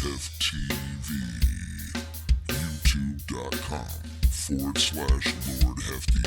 HefTV. YouTube.com/Lord Hefty.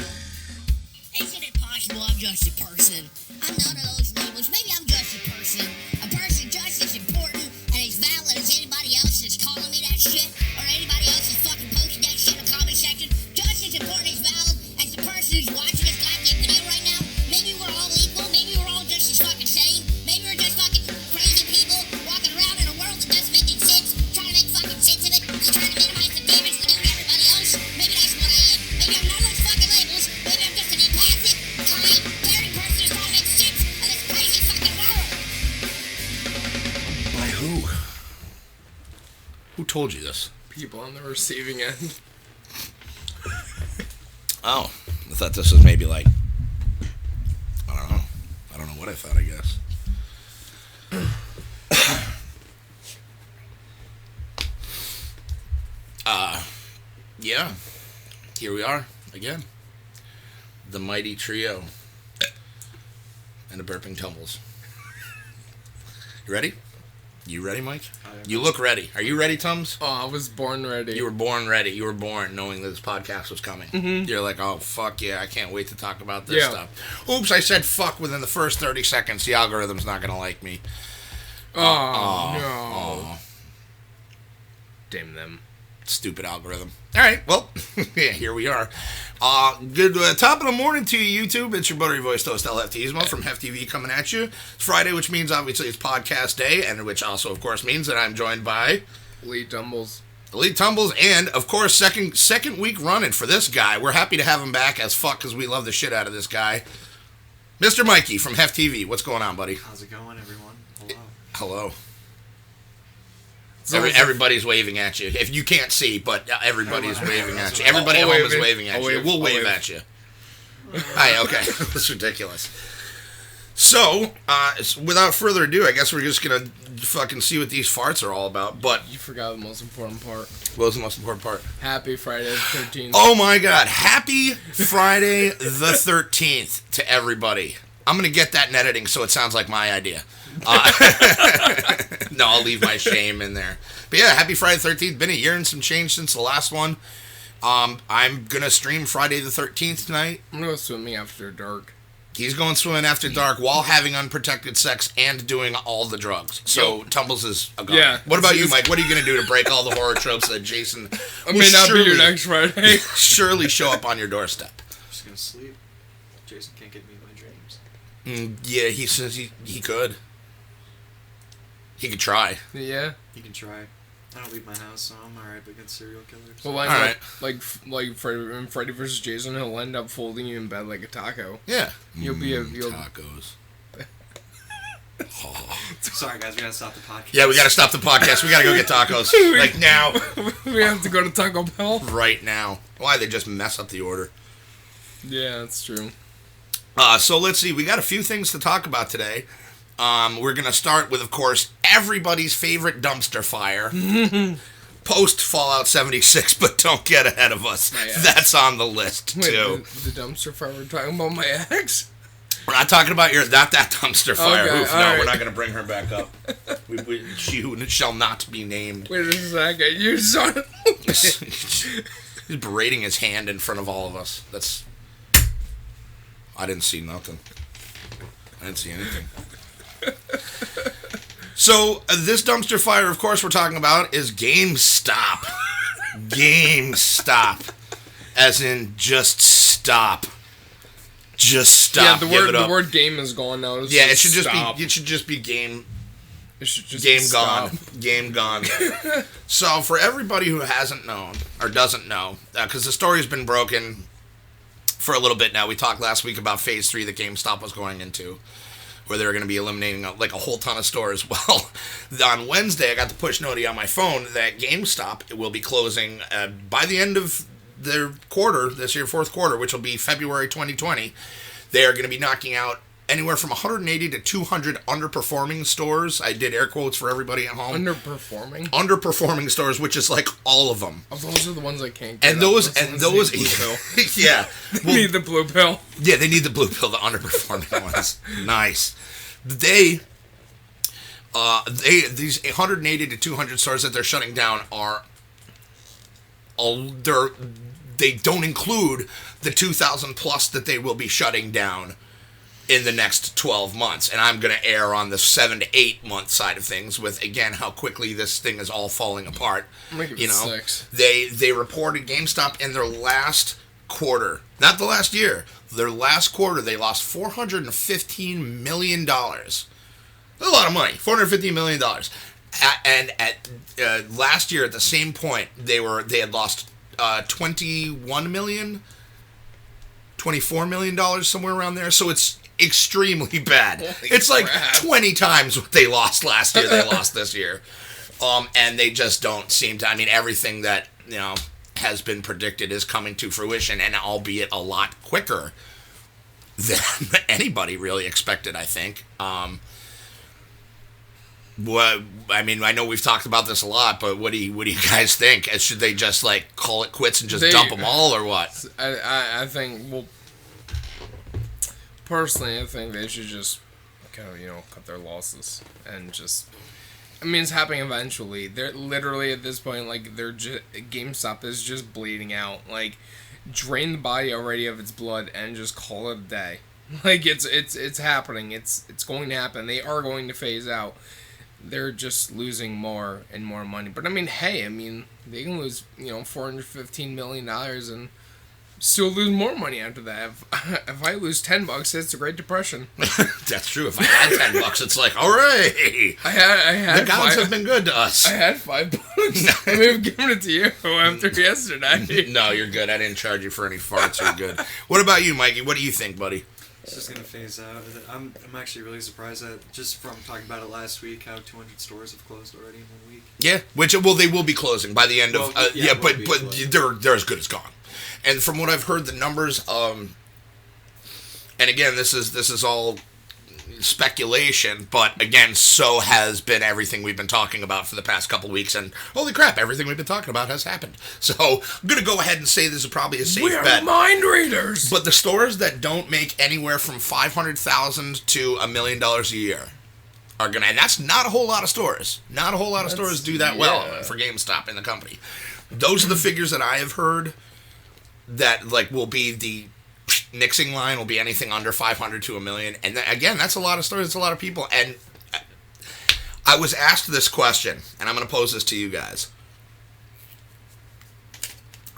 Isn't it possible I'm just a person? I'm none of those labels. Maybe I'm just a person. A person just as important and as valid as anybody else that's calling me that shit, or anybody else that's fucking posting that shit in the comment section. Just as important as valid as the person who's watching this goddamn video right now. Maybe we're all equal. Maybe we're all just as fucking sane. Maybe we're just fucking crazy people walking around in a world that doesn't make any sense, trying to make fucking sense of it, just trying to minimize the damage we do to everybody else. Maybe that's what I am. Maybe I'm none of those fucking labels. Maybe I'm just an empathic, kind, caring person who's trying to make sense of this crazy fucking world. By who? Who told you this? People on the receiving end. Oh, I thought this was maybe like, I don't know. I don't know what I thought, I guess. Yeah. Here we are, again. The mighty trio. And the burping tumbles. You ready? You ready, Mike? You look ready. Are you ready, Tums? Oh, I was born ready. You were born ready. You were born knowing that this podcast was coming. Mm-hmm. You're like, oh, fuck yeah, I can't wait to talk about this stuff. Oops, I said fuck within the first 30 seconds. The algorithm's not going to like me. No. Oh. Damn them. Stupid algorithm. All right, well, yeah, here we are. Good top of the morning to you, YouTube. It's your buttery voiced host, HefTV from HefTV coming at you. It's Friday, which means obviously it's podcast day, and which also, of course, means that I'm joined by Elite Tumbles. Elite Tumbles, and, of course, second week running for this guy. We're happy to have him back as fuck, because we love the shit out of this guy. Mr. Mikey from HefTV. What's going on, buddy? How's it going, everyone? Hello. Everybody's waving at you. If you can't see, but everybody's waving at you. Everybody at home is waving at you. We'll wave at you. Hi, okay. That's ridiculous. So, without further ado, I guess we're just going to fucking see what these farts are all about. But You forgot the most important part. What was the most important part? Happy Friday the 13th. Oh my God. Happy Friday the 13th to everybody. I'm going to get that in editing so it sounds like my idea. No, I'll leave my shame in there. But yeah, happy Friday the 13th. Been a year and some change since the last one. I'm going to stream Friday the 13th tonight. I'm going to go swimming after dark. He's going swimming after dark while having unprotected sex and doing all the drugs. So Tumbles is a god. Yeah. What about you, Mike? What are you going to do to break all the horror tropes that Jason I may not be here next Friday. surely show up on your doorstep? I'm just gonna sleep. Jason can't get me in my dreams. Yeah, he says he could. He could try. Yeah. You can try. I don't leave my house, so I'm alright against serial killers. Well, Alright. like Freddy vs. Jason, he'll end up folding you in bed like a taco. Yeah. You'll tacos. Sorry, guys, we gotta stop the podcast. Yeah, we gotta stop the podcast. We gotta go get tacos. Like now. We have to go to Taco Bell. Right now. Why? They just mess up the order. Yeah, that's true. So let's see. We got a few things to talk about today. We're going to start with, of course, everybody's favorite dumpster fire. Post Fallout 76, but don't get ahead of us. That's on the list, Wait, too. the dumpster fire, we're talking about my ex? We're not talking about not that dumpster fire. Okay, Oof, no, right. we're not going to bring her back up. She who shall not be named. Wait a second, you son. He's berating his hand in front of all of us. I didn't see nothing. I didn't see anything. So, this dumpster fire, of course, we're talking about is Gamestop. Gamestop. As in, just stop. Just stop. Yeah, the word game is gone now. Yeah, it should just be game. It should just game stop. gone. Game gone. So, for everybody who hasn't known, or doesn't know, because the story's been broken for a little bit now. We talked last week about Phase 3 that GameStop was going into, where they were going to be eliminating a whole ton of stores. Well, on Wednesday, I got the push noti on my phone that GameStop will be closing by the end of their quarter, this year, fourth quarter, which will be February 2020. They are going to be knocking out anywhere from 180 to 200 underperforming stores. I did air quotes for everybody at home. Underperforming? Underperforming stores, which is like all of them. Oh, those are the ones I can't get. And those, yeah. They need the blue pill. Yeah, they need the blue pill, the underperforming ones. Nice. They These 180 to 200 stores that they're shutting down they don't include the 2,000 plus that they will be shutting down in the next 12 months. And I'm going to err on the 7 to 8 month side of things with, again, how quickly this thing is all falling apart. You know, 6. they reported GameStop in their last quarter, not the last year, their last quarter, they lost $415 million. That's a lot of money, $415 million. And at last year, at the same point, they had lost $21 million, $24 million, somewhere around there. So it's extremely bad. Holy it's like crap. 20 times what they lost last year, they lost this year. And they just don't seem to, I mean, everything that, you know, has been predicted is coming to fruition, and albeit a lot quicker than anybody really expected, I think. What I mean, I know we've talked about this a lot, but what do you guys think? Should they just like call it quits and just dump them all, or what? I think, well, personally, I think they should just kind of, you know, cut their losses and just. I mean, it's happening eventually. They're literally at this point, like, GameStop is just bleeding out. Like, drain the body already of its blood and just call it a day. Like, it's happening. It's going to happen. They are going to phase out. They're just losing more and more money. But I mean, hey, I mean, they can lose, you know, $415 million and still lose more money after that. If I lose $10, it's a Great Depression. That's true. If I had $10, it's like, all right. I had the gods have been good to us. I had $5. I may have given it to you after yesterday. No, you're good. I didn't charge you for any farts. You're good. What about you, Mikey? What do you think, buddy? It's just gonna phase out. I'm actually really surprised that just from talking about it last week, how 200 stores have closed already in 1 week. Yeah, they will be closing by the end of but they're as good as gone. And from what I've heard, the numbers, and again, this is all speculation, but again, so has been everything we've been talking about for the past couple weeks, and holy crap, everything we've been talking about has happened. So I'm going to go ahead and say this is probably a safe bet. We're mind readers! But the stores that don't make anywhere from $500,000 to $1 million a year are going to, and that's not a whole lot of stores. Not a whole lot of stores do that well for GameStop in the company. Those are the figures that I have heard that like will be the Nixing line will be anything under 500 to $1 million, and again, that's a lot of stores, it's a lot of people. And I was asked this question, and I'm going to pose this to you guys.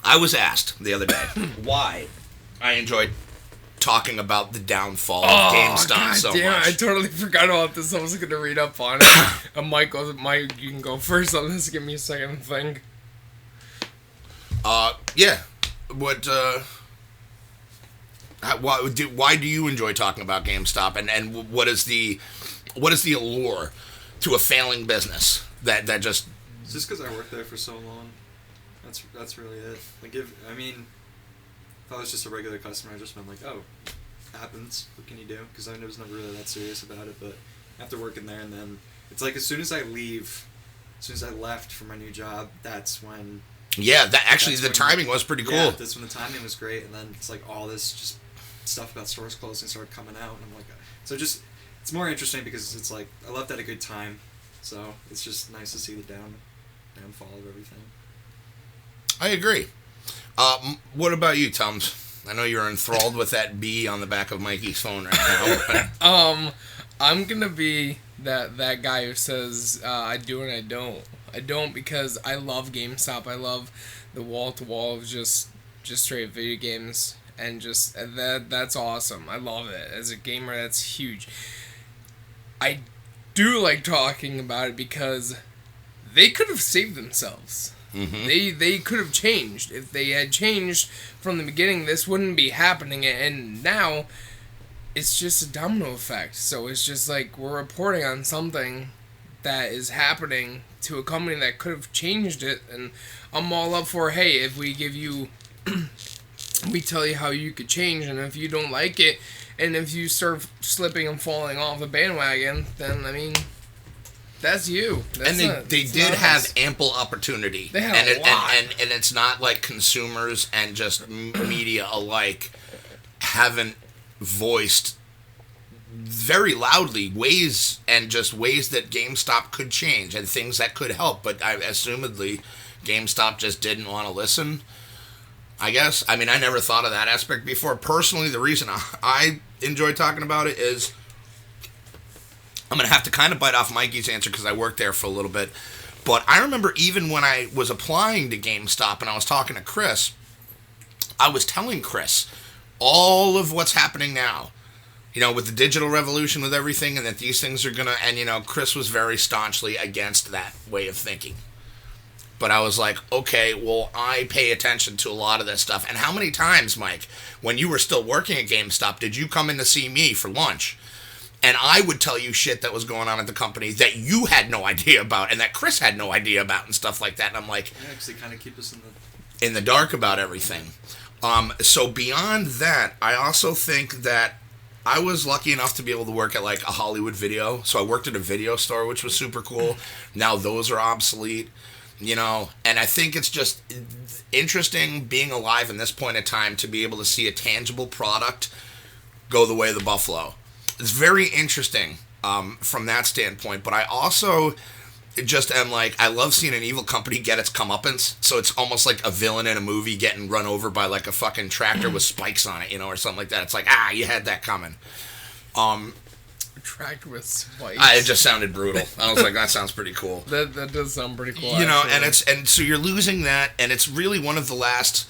I was asked the other day why I enjoyed talking about the downfall of GameStop so much. I totally forgot about this. I was going to read up on it. Mike, you can go first on this. Give me a second to think. Yeah. Why do you enjoy talking about GameStop, and what is the allure to a failing business that just? It's just because I worked there for so long. That's really it. Like if I was just a regular customer, I just been like, oh, happens. What can you do? Because I was never really that serious about it. But after working there, and then it's like as soon as I left for my new job, that's when. Yeah, the timing was pretty cool. Yeah, that's when the timing was great, and then it's like all this just stuff about stores closing started coming out, and I'm like, so just it's more interesting because it's like I left at a good time, so it's just nice to see the downfall of everything. I agree. What about you, Tums? I know you're enthralled with that B on the back of Mikey's phone right now. I'm gonna be that guy who says I do and I don't. I don't because I love GameStop. I love the wall to wall of just straight video games, and just that's awesome. I love it. As a gamer, that's huge. I do like talking about it because they could have saved themselves. Mm-hmm. They could have changed. If they had changed from the beginning, this wouldn't be happening, and now it's just a domino effect. So it's just like we're reporting on something that is happening to a company that could have changed it, and I'm all up for, hey, if we give you we tell you how you could change, and if you don't like it, and if you start slipping and falling off the bandwagon, then I mean that's you. That's and they did have ample opportunity. They had a lot. And it's not like consumers and just media alike haven't voiced very loudly ways that GameStop could change and things that could help, but assumedly GameStop just didn't want to listen, I guess. I mean, I never thought of that aspect before. Personally, the reason I enjoy talking about it is I'm going to have to kind of bite off Mikey's answer because I worked there for a little bit. But I remember even when I was applying to GameStop and I was talking to Chris, I was telling Chris all of what's happening now, you know, with the digital revolution, with everything, and that these things are going to, and, you know, Chris was very staunchly against that way of thinking. But I was like, okay, well, I pay attention to a lot of this stuff. And how many times, Mike, when you were still working at GameStop, did you come in to see me for lunch? And I would tell you shit that was going on at the company that you had no idea about and that Chris had no idea about and stuff like that. And I'm like... Yeah, because they kind of keep us in the dark about everything. So beyond that, I also think that I was lucky enough to be able to work at, like, a Hollywood Video. So I worked at a video store, which was super cool. Now those are obsolete, you know. And I think it's just interesting being alive in this point in time to be able to see a tangible product go the way of the buffalo. It's very interesting from that standpoint, but I also just am like, I love seeing an evil company get its comeuppance, so it's almost like a villain in a movie getting run over by like a fucking tractor with spikes on it, you know, or something like that. It's like, you had that coming. Tractor with spikes. It just sounded brutal. I was like, that sounds pretty cool. That does sound pretty cool, you know, actually. and so you're losing that, and it's really one of the last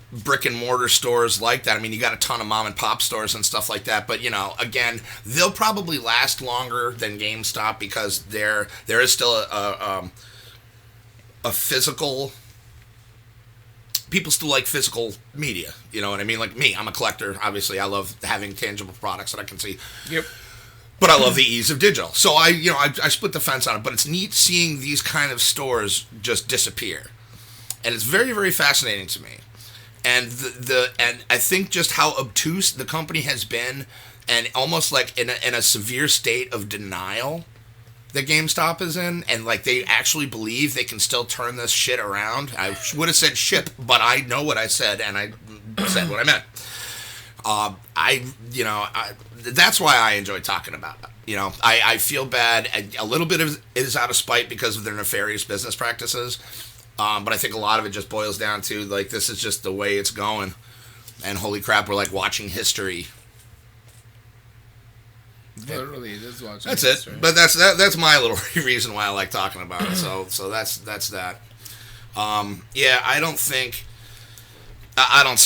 brick and mortar stores like that. I mean, you got a ton of mom and pop stores and stuff like that, but, you know, again, they'll probably last longer than GameStop because there is still a physical... People still like physical media, you know what I mean? Like me, I'm a collector. Obviously, I love having tangible products that I can see. Yep. But I love the ease of digital. So I split the fence on it, but it's neat seeing these kind of stores just disappear. And it's very, very fascinating to me. And and I think just how obtuse the company has been, and almost like in a severe state of denial that GameStop is in, and like they actually believe they can still turn this shit around. I would have said ship, but I know what I said, and I said what I meant. That's why I enjoy talking about it. You know, I feel bad. A little bit of it is out of spite because of their nefarious business practices. But I think a lot of it just boils down to, like, this is just the way it's going. And holy crap, we're, like, watching history. Literally, it is watching That's history. it. But that's my little reason why I like talking about it. So that's that. Yeah, I don't see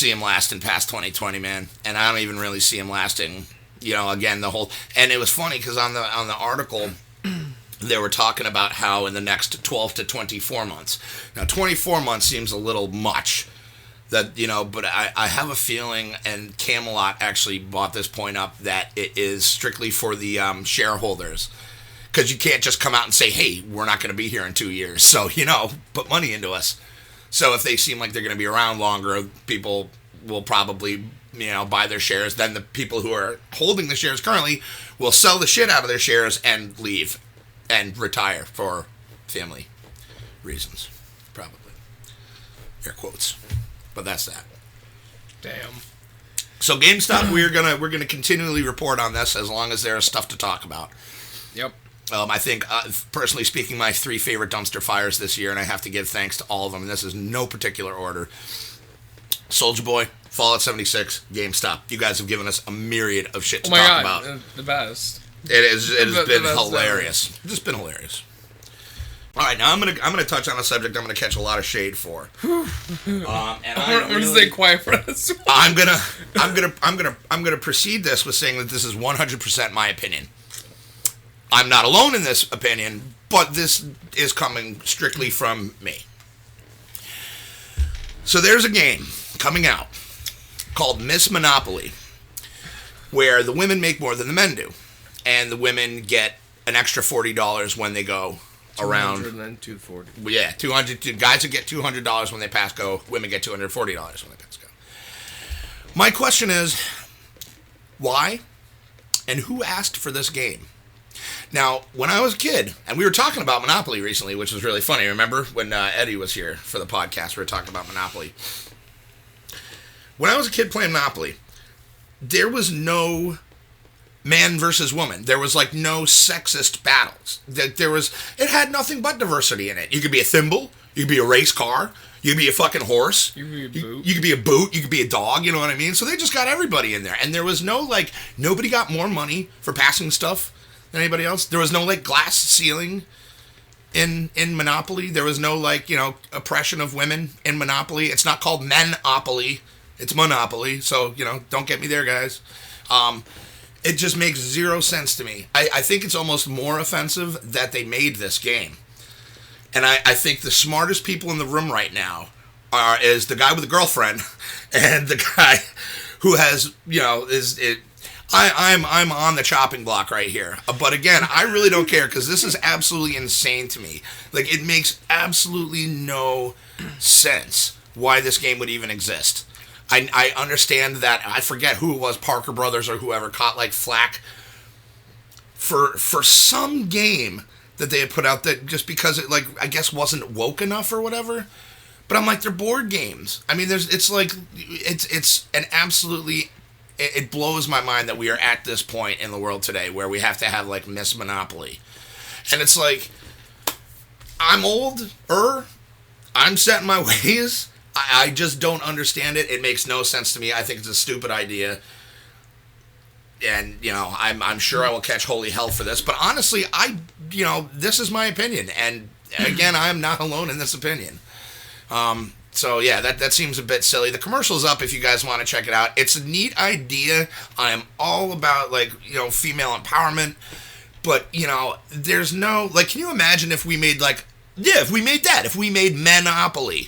him lasting past 2020, man. And I don't even really see him lasting, you know, again, the whole... And it was funny, because on the article... They were talking about how in the next 12 to 24 months. Now, 24 months seems a little much. That, you know, but I have a feeling, and Camelot actually brought this point up, that it is strictly for the shareholders. Because you can't just come out and say, hey, we're not going to be here in 2 years. So, you know, put money into us. So if they seem like they're going to be around longer, people will probably, you know, buy their shares. Then the people who are holding the shares currently will sell the shit out of their shares and leave. And retire for family reasons, probably. Air quotes, but that's that. Damn. So GameStop, we're gonna continually report on this as long as there's stuff to talk about. Yep. I think, personally speaking, my 3 favorite dumpster fires this year, and I have to give thanks to all of them. And this is no particular order. Soulja Boy, Fallout 76, GameStop. You guys have given us a myriad of shit to talk about. The best. It has been hilarious. It's just been hilarious. All right, now I'm gonna touch on a subject I'm gonna catch a lot of shade for. And I'm gonna stay quiet for this. I'm gonna precede this with saying that this is 100% my opinion. I'm not alone in this opinion, but this is coming strictly from me. So there's a game coming out called Miss Monopoly, where the women make more than the men do. And the women get an extra $40 when they go around. $200 and then $240. Yeah, $200. Guys would get $200 when they pass go. Women get $240 when they pass go. My question is, why and who asked for this game? Now, when I was a kid, and we were talking about Monopoly recently, which was really funny. Remember when Eddie was here for the podcast? We were talking about Monopoly. When I was a kid playing Monopoly, there was no man versus woman. There was like no sexist battles. It had nothing but diversity in it. You could be a thimble, you could be a race car, you could be a fucking horse, You could be a boot. you could be a boot, you could be a dog, you know what I mean? So they just got everybody in there. And there was no like, nobody got more money for passing stuff than anybody else. There was no like glass ceiling in Monopoly. There was no like, oppression of women in Monopoly. It's not called Menopoly. It's Monopoly. So, don't get me there, guys. It just makes zero sense to me. I think it's almost more offensive that they made this game. And I think the smartest people in the room right now is the guy with a girlfriend and the guy who has, I'm on the chopping block right here. But again, I really don't care because this is absolutely insane to me. Like, it makes absolutely no sense why this game would even exist. I understand that, I forget who it was, Parker Brothers or whoever, caught like flack for some game that they had put out that just because it like, I guess wasn't woke enough or whatever. But I'm like, they're board games. I mean, it's an absolutely, it blows my mind that we are at this point in the world today where we have to have like Miss Monopoly. And it's like, I'm older, I'm set in my ways. I just don't understand it. It makes no sense to me. I think it's a stupid idea. And, I'm sure I will catch holy hell for this. But honestly, this is my opinion. And again, I'm not alone in this opinion. So yeah, that seems a bit silly. The commercial's up if you guys want to check it out. It's a neat idea. I am all about female empowerment. But, there's no, like, can you imagine if we made if we made Monopoly?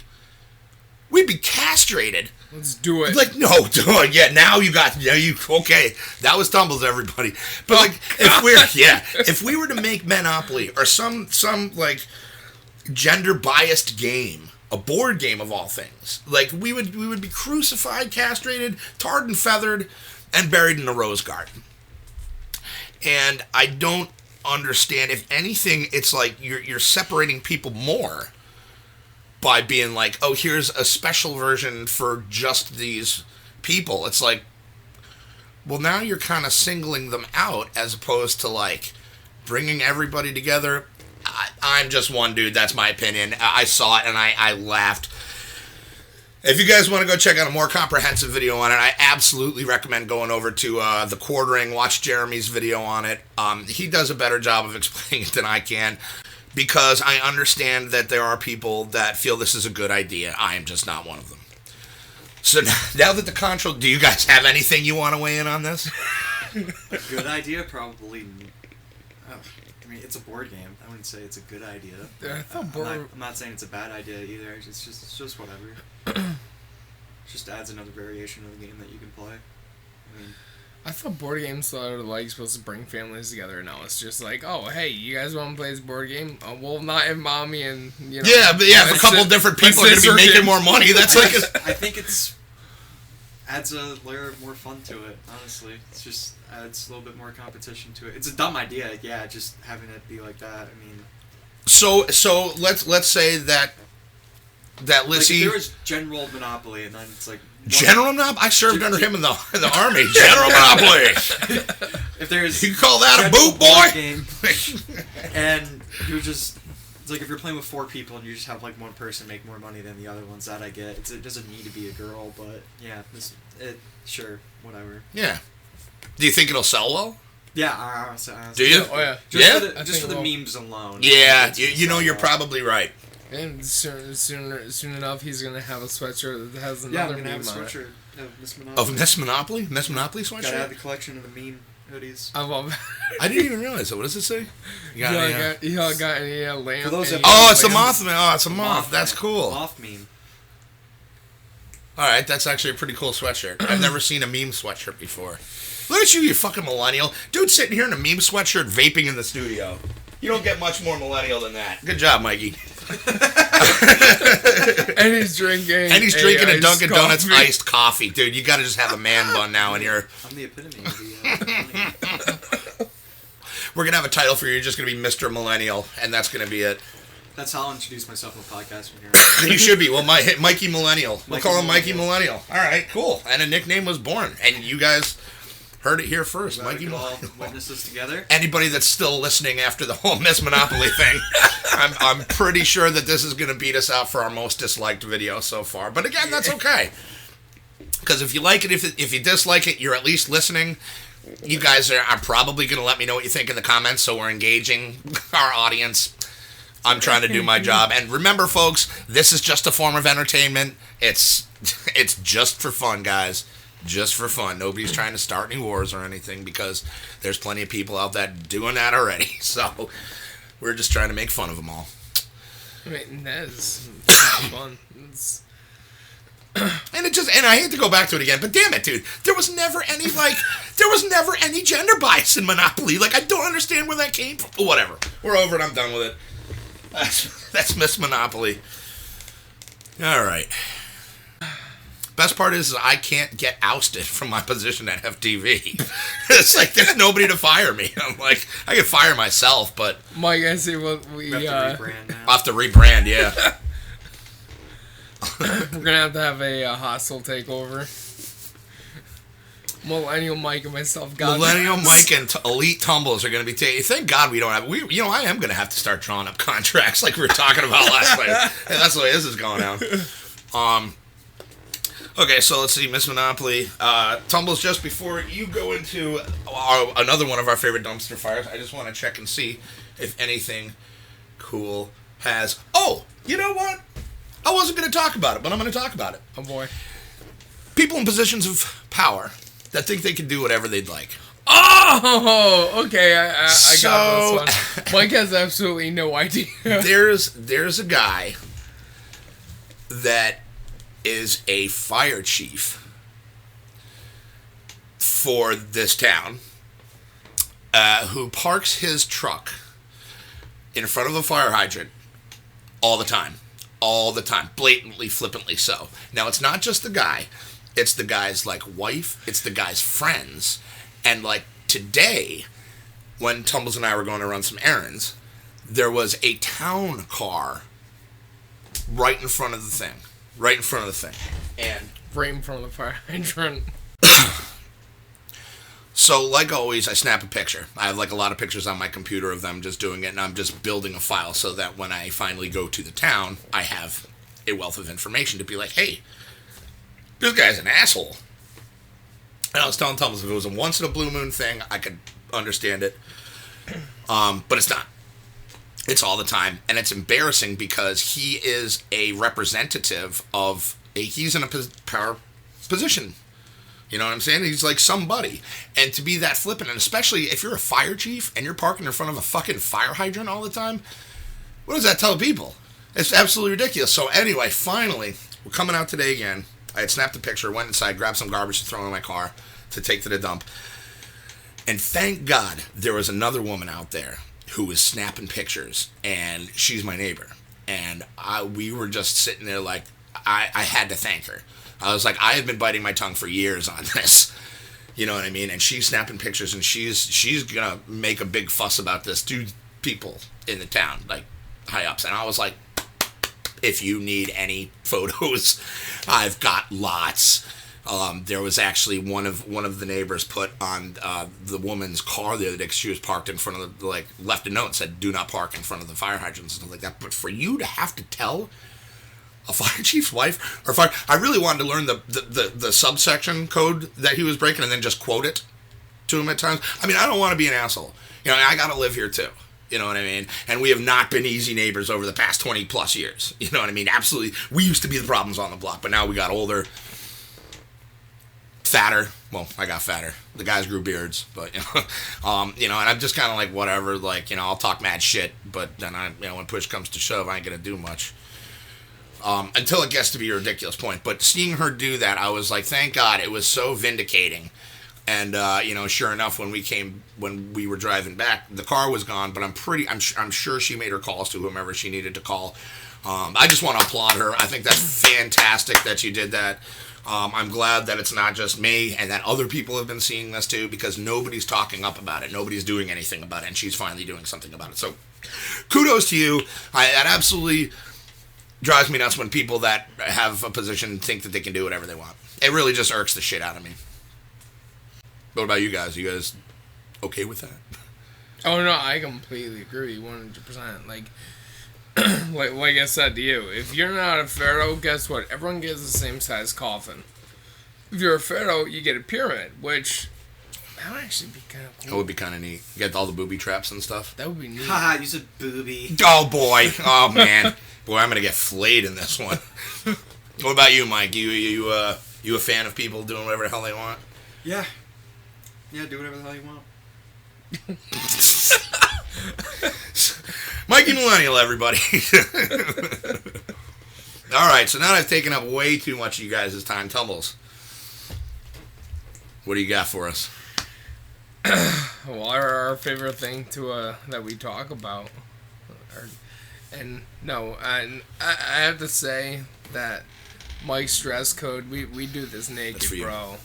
We'd be castrated. Let's do it. Like, no, yeah, now okay. That was Tumbles, everybody. But like, if we were to make Monopoly or some like gender biased game, a board game of all things, like we would be crucified, castrated, tarred and feathered, and buried in a rose garden. And I don't understand. If anything, it's like you're separating people more by being like, oh, here's a special version for just these people. It's like, well, now you're kind of singling them out as opposed to like bringing everybody together. I'm just one dude. That's my opinion. I saw it and I laughed. If you guys want to go check out a more comprehensive video on it, I absolutely recommend going over to The Quartering. Watch Jeremy's video on it. He does a better job of explaining it than I can. Because I understand that there are people that feel this is a good idea. I am just not one of them. So now that the control... Do you guys have anything you want to weigh in on this? A good idea? Probably... I mean, it's a board game. I wouldn't say it's a good idea. I'm not saying it's a bad idea either. It's just whatever. It just adds another variation of the game that you can play. I mean... I thought board games are like supposed to bring families together. Now it's just like, oh, hey, you guys want to play this board game? Well, not if mommy and Yeah, but yeah, if a couple different people are going to be making more money, that's like. I think it's adds a layer of more fun to it. Honestly, it's just adds a little bit more competition to it. It's a dumb idea, yeah, just having it be like that. I mean. So let's say that Lissy. Like if there was General Monopoly, and then it's like. General Monopoly? I served under him in the army. General Monopoly. If there's you call that a boot, boy? Game, and you're just it's like if you're playing with 4 people and you just have like one person make more money than the other ones, that I get. It doesn't need to be a girl, but yeah, sure, whatever. Yeah. Do you think it'll sell well? Yeah. Do you? Oh yeah. Just for the memes alone. Yeah, you're probably right. And soon enough, he's gonna have a sweatshirt that has another meme on it. Of Miss Monopoly. Miss Monopoly sweatshirt. Gotta add the collection of the meme hoodies. I love. I didn't even realize that. What does it say? You got any lamp? For those that it's a Mothman. Oh, it's a moth. That's cool. Moth meme. All right, that's actually a pretty cool sweatshirt. I've never seen a meme sweatshirt before. Look at you fucking millennial. Dude sitting here in a meme sweatshirt vaping in the studio. You don't get much more millennial than that. Good job, Mikey. And he's drinking a Dunkin' Donuts iced coffee. Dude, you gotta just have a man bun now and you're... I'm the epitome of the... We're gonna have a title for you. You're just gonna be Mr. Millennial, and that's gonna be it. That's how I'll introduce myself on the podcast from here. You should be. Well, Mikey Millennial. We'll call him Mikey Millennial. All right, cool. And a nickname was born. And you guys Heard it here first. Glad Mikey we could all Monopoly. witness this together. Anybody that's still listening after the whole Miss Monopoly thing, I'm pretty sure that this is going to beat us out for our most disliked video so far. But again, that's okay. Because if you like it, if you dislike it, you're at least listening. You guys are probably going to let me know what you think in the comments, so we're engaging our audience. I'm trying to do my job. And remember, folks, this is just a form of entertainment. It's just for fun, guys. Just for fun. Nobody's trying to start any wars or anything, because there's plenty of people out there doing that already. So we're just trying to make fun of them all. I mean, that is fun. And I hate to go back to it again, but damn it, dude, there was never any gender bias in Monopoly. Like, I don't understand where that came from. Whatever, we're over it. I'm done with it. That's Miss Monopoly. All right. Best part is I can't get ousted from my position at HefTV. It's like there's nobody to fire me. I'm like, I can fire myself, but Mike, I see what we have to rebrand now. I'll have to rebrand. Yeah. we're gonna have a hostile takeover. Millennial Mike and myself got Millennial Mike and Elite Tumbles are going to be taking. Thank God we don't have. I am going to have to start drawing up contracts like we were talking about last night. And that's the way this is going down. Okay, so let's see, Miss Monopoly. Tumbles, just before you go into another one of our favorite dumpster fires, I just want to check and see if anything cool has. Oh, you know what? I wasn't going to talk about it, but I'm going to talk about it. Oh boy. People in positions of power that think they can do whatever they'd like. Oh, okay. I got this one. Mike has absolutely no idea. There's a guy that is a fire chief for this town who parks his truck in front of a fire hydrant all the time, blatantly, flippantly so. Now, it's not just the guy. It's the guy's, like, wife. It's the guy's friends. And, like, today, when Tumbles and I were going to run some errands, there was a town car right in front of the thing. And Right in front of the fire hydrant. so, like always, I snap a picture. I have, like, a lot of pictures on my computer of them just doing it, and I'm just building a file so that when I finally go to the town, I have a wealth of information to be like, hey, this guy's an asshole. And I was telling Tumbles, if it was a once-in-a-blue moon thing, I could understand it. But it's not. It's all the time. And it's embarrassing because he is a representative of he's in a power position. You know what I'm saying? He's like somebody. And to be that flippant, and especially if you're a fire chief and you're parking in front of a fucking fire hydrant all the time, what does that tell people? It's absolutely ridiculous. So anyway, finally, we're coming out today again. I had snapped a picture, went inside, grabbed some garbage to throw in my car to take to the dump. And thank God there was another woman out there who was snapping pictures, and she's my neighbor. And we were just sitting there like, I had to thank her. I was like, I have been biting my tongue for years on this. You know what I mean? And she's snapping pictures, and she's going to make a big fuss about this to people in the town, like high ups. And I was like, if you need any photos, I've got lots. There was actually one of the neighbors put on the woman's car the other day because she was parked in front of left a note and said, do not park in front of the fire hydrants and stuff like that. But for you to have to tell a fire chief's wife or fire, I really wanted to learn the subsection code that he was breaking and then just quote it to him at times. I mean, I don't want to be an asshole. You know, I got to live here too. You know what I mean? And we have not been easy neighbors over the past 20 plus years. You know what I mean? Absolutely. We used to be the problems on the block, but now we got older, fatter. Well, I got fatter. The guys grew beards, but, and I'm just kind of like, whatever, like, I'll talk mad shit, but then when push comes to shove, I ain't going to do much. Until it gets to be a ridiculous point. But seeing her do that, I was like, thank God, it was so vindicating. And, sure enough, when we were driving back, the car was gone, but I'm sure she made her calls to whomever she needed to call. I just want to applaud her. I think that's fantastic that you did that. I'm glad that it's not just me and that other people have been seeing this too, because nobody's talking up about it. Nobody's doing anything about it, and she's finally doing something about it. So kudos to you. That absolutely drives me nuts when people that have a position think that they can do whatever they want. It really just irks the shit out of me. What about you guys? You guys okay with that? Oh no, I completely agree, 100%. Like I said to you, if you're not a pharaoh, guess what? Everyone gets the same size coffin. If you're a pharaoh, you get a pyramid, which that would actually be kind of cool. That would be kind of neat. You get all the booby traps and stuff. That would be neat. Haha, you said booby. Oh boy, oh man, boy, I'm gonna get flayed in this one. What about you, Mike? You a fan of people doing whatever the hell they want? Yeah. Yeah, do whatever the hell you want. Mikey Millennial, everybody. All right, so now that I've taken up way too much of you guys' time, Tumbles, what do you got for us? Well, our favorite thing to that we talk about, I have to say that Mike's dress code, we do this naked, bro.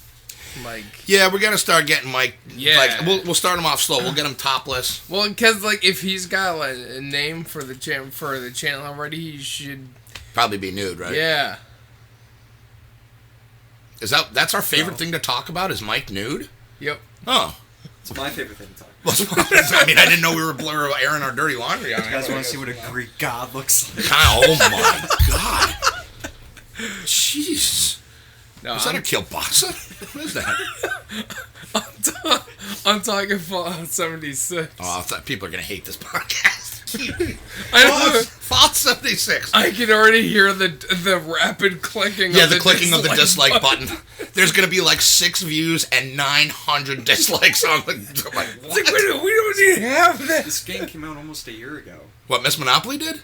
Like, yeah, we're gonna start getting Mike. Yeah, like we'll start him off slow. We'll get him topless. Well, because like if he's got like a name for the channel already, he should probably be nude, right? Yeah. That's our favorite thing to talk about? Is Mike nude? Yep. Oh. It's my favorite thing to talk about. I mean, I didn't know we were airing our dirty laundry on. You guys want to see what a Greek god looks like? Oh my god. Jeez. No, is that a kielbasa? What is that? I'm talking Fallout 76. Oh, I thought people are going to hate this podcast. Fallout 76. I can already hear the rapid clicking of the clicking of the dislike button. There's going to be like 6 views and 900 dislikes on the... Like, what? It's like, we don't even have this. This game came out almost a year ago. What, Miss Monopoly did?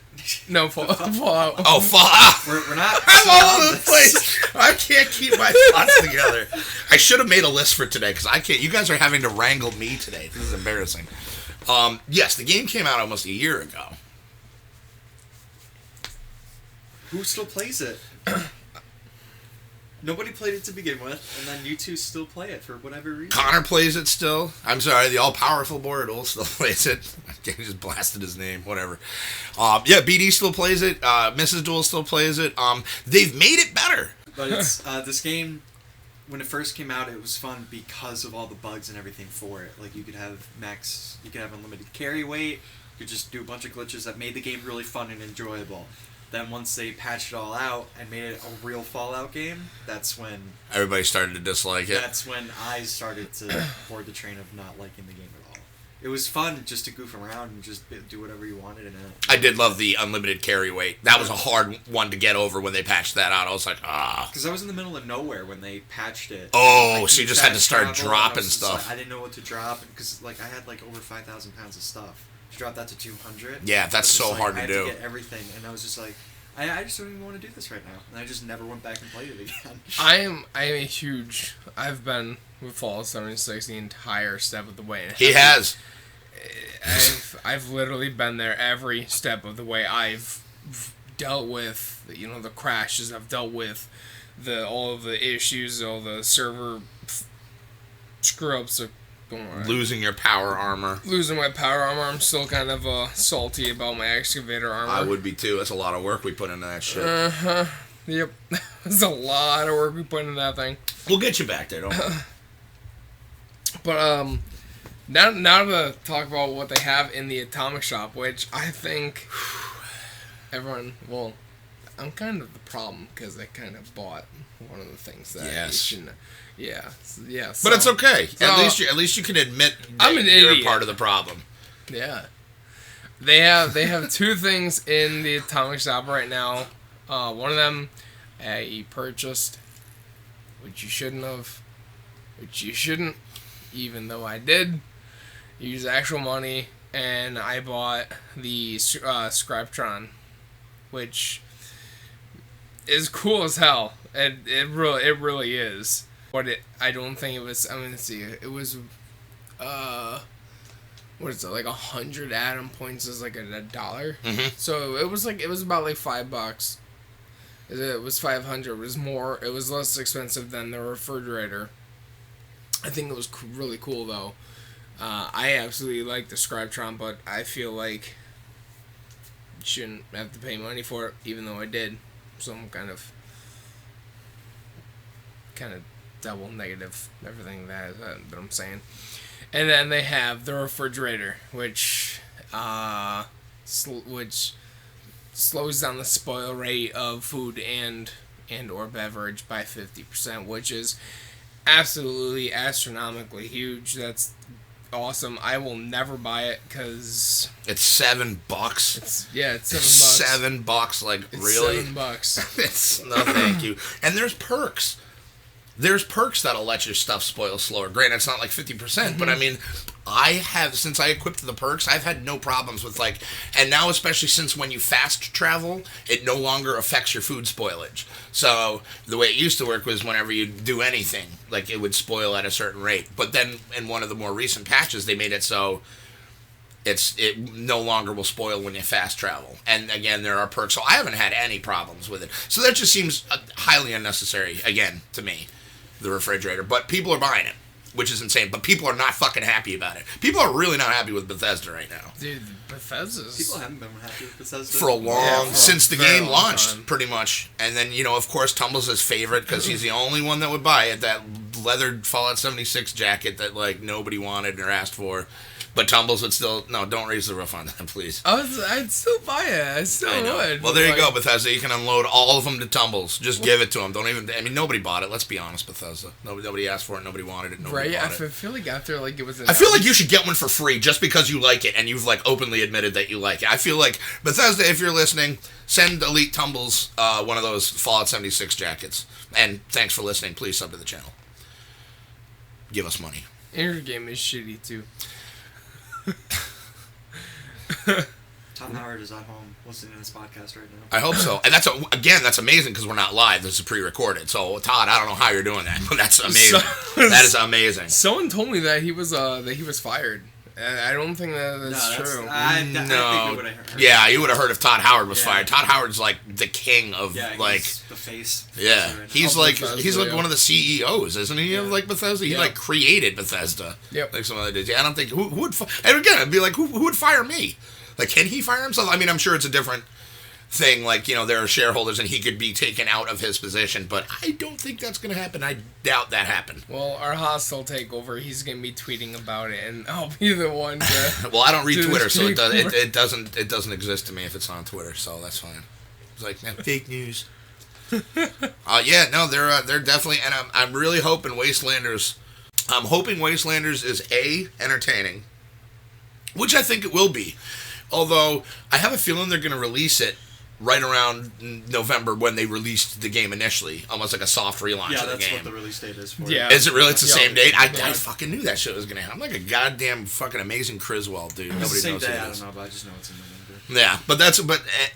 No, Fallout. Oh, Fallout. We're not... I'm all over the place. I can't keep my thoughts together. I should have made a list for today, because I can't... You guys are having to wrangle me today. This is embarrassing. Yes, the game came out almost a year ago. Who still plays it? Nobody played it to begin with, and then you two still play it for whatever reason. Connor plays it still. I'm sorry, the all-powerful Boradul still plays it. I just blasted his name, whatever. Yeah, BD still plays it. Mrs. Duel still plays it. They've made it better. But it's this game, when it first came out, it was fun because of all the bugs and everything for it. Like, you could have unlimited carry weight, you could just do a bunch of glitches that made the game really fun and enjoyable. Then once they patched it all out and made it a real Fallout game, that's when... Everybody started to dislike it. That's when I started to board the train of not liking the game at all. It was fun just to goof around and just do whatever you wanted in it. I did love the unlimited carry weight. That was a hard one to get over when they patched that out. I was like, ah. Because I was in the middle of nowhere when they patched it. Oh, like, so you just had to start dropping stuff. Like, I didn't know what to drop because like I had like over 5,000 pounds of stuff. To drop that to 200. Yeah, that's so hard to do. I had to get everything, and I was just like, I just don't even want to do this right now, and I just never went back and played it again. I am a huge... I've been with Fallout 76 the entire step of the way. He has. I've literally been there every step of the way. I've dealt with, the crashes. I've dealt with all of the issues, all the server screw-ups of losing your power armor. Losing my power armor. I'm still kind of salty about my excavator armor. I would be too. That's a lot of work we put into that shit. Uh-huh. Yep. That's a lot of work we put into that thing. We'll get you back there, don't worry. But, now to talk about what they have in the Atomic Shop, which I think I'm kind of the problem, because they kind of bought one of the things that Yeah. So, but it's okay. At least you can admit that you're idiot. Part of the problem. Yeah. They have 2 things in the Atomic Shop right now. One of them you purchased, which you shouldn't have, even though I did use actual money, and I bought the Scriptron, which is cool as hell. It really is. But I don't think it was. I mean, let's see. It was, what is it? Like 100 atom points is like $1. Mm-hmm. So it was about like $5. It was 500. It was more. It was less expensive than the refrigerator. I think it was really cool though. I absolutely like the Scriptron, but I feel like you shouldn't have to pay money for it, even though I did. So I'm kind of double negative everything that I'm saying. And then they have the refrigerator, which slows down the spoil rate of food and or beverage by 50%, which is absolutely astronomically huge. That's awesome. I will never buy it because it's $7. It's $7. $7. Like, it's really? $7. It's no thank you. And there's perks. There's perks that'll let your stuff spoil slower. Granted, it's not like 50%, but I mean, since I equipped the perks, I've had no problems with and now especially since when you fast travel, it no longer affects your food spoilage. So the way it used to work was whenever you do anything, like it would spoil at a certain rate. But then in one of the more recent patches, they made it so it no longer will spoil when you fast travel. And again, there are perks, so I haven't had any problems with it. So that just seems highly unnecessary, again, to me, the refrigerator. But people are buying it, which is insane. But people are not fucking happy about it. People are really not happy with Bethesda right now. Dude, Bethesda's... People haven't been happy with Bethesda. For a long... since the game launched, time. pretty much. And then, of course, Tumbles his favorite, because he's the only one that would buy it, that leathered Fallout 76 jacket that, nobody wanted or asked for. But Tumbles would still... No, don't raise the roof on that, please. I'd still buy it. I still would. Well, there you go, Bethesda. You can unload all of them to Tumbles. Just give it to them. Don't even... I mean, nobody bought it. Let's be honest, Bethesda. Nobody asked for it. Nobody wanted it. Nobody bought it. I feel like after, it was... I feel like you should get one for free just because you like it and you've, openly admitted that you like it. I feel like, Bethesda, if you're listening, send Elite Tumbles one of those Fallout 76 jackets. And thanks for listening. Please sub to the channel. Give us money. And your game is shitty, too. Tom Howard is at home listening to this podcast right now. I hope so. And that's amazing because we're not live. This is pre-recorded. So, Todd, I don't know how you're doing that, but that's amazing. That is amazing. Someone told me that he was fired. I don't think that's true. I think you would have heard. Yeah, you would have heard if Todd Howard was fired. Todd Howard's the king of he's the face. Yeah, he's Bethesda, one of the CEOs, isn't he? Of Bethesda, he created Bethesda. Yep. Some other dudes. Yeah, I don't think who would. And again, I'd be who would fire me? Can he fire himself? I mean, I'm sure it's a different thing. There are shareholders and he could be taken out of his position, but I don't think that's going to happen. I doubt that happened. Well, our hostile takeover, he's going to be tweeting about it, and I'll be the one to... Well, I don't read Twitter, so it doesn't exist to me if it's on Twitter, so that's fine. It's fake news. They're definitely, and I'm really hoping Wastelanders. I'm hoping Wastelanders is entertaining, which I think it will be. Although I have a feeling they're going to release it right around November when they released the game initially, almost like a soft relaunch of the game. Yeah, that's what the release date is for. Yeah. Is it really? It's the same date? I fucking knew that shit was going to happen. I'm like a goddamn fucking amazing Criswell, dude. Nobody knows who it is. I don't know, but I just know it's in November. Yeah, but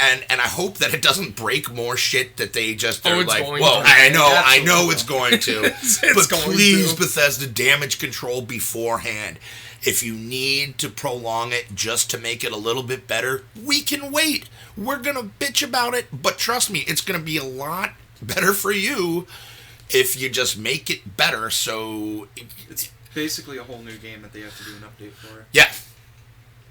and I hope that it doesn't break more shit that they just are whoa, I know it's going to. But going please, to. Bethesda, damage control beforehand. If you need to prolong it just to make it a little bit better, we can wait. We're going to bitch about it, but trust me, it's going to be a lot better for you if you just make it better. So it's basically a whole new game that they have to do an update for. Yeah.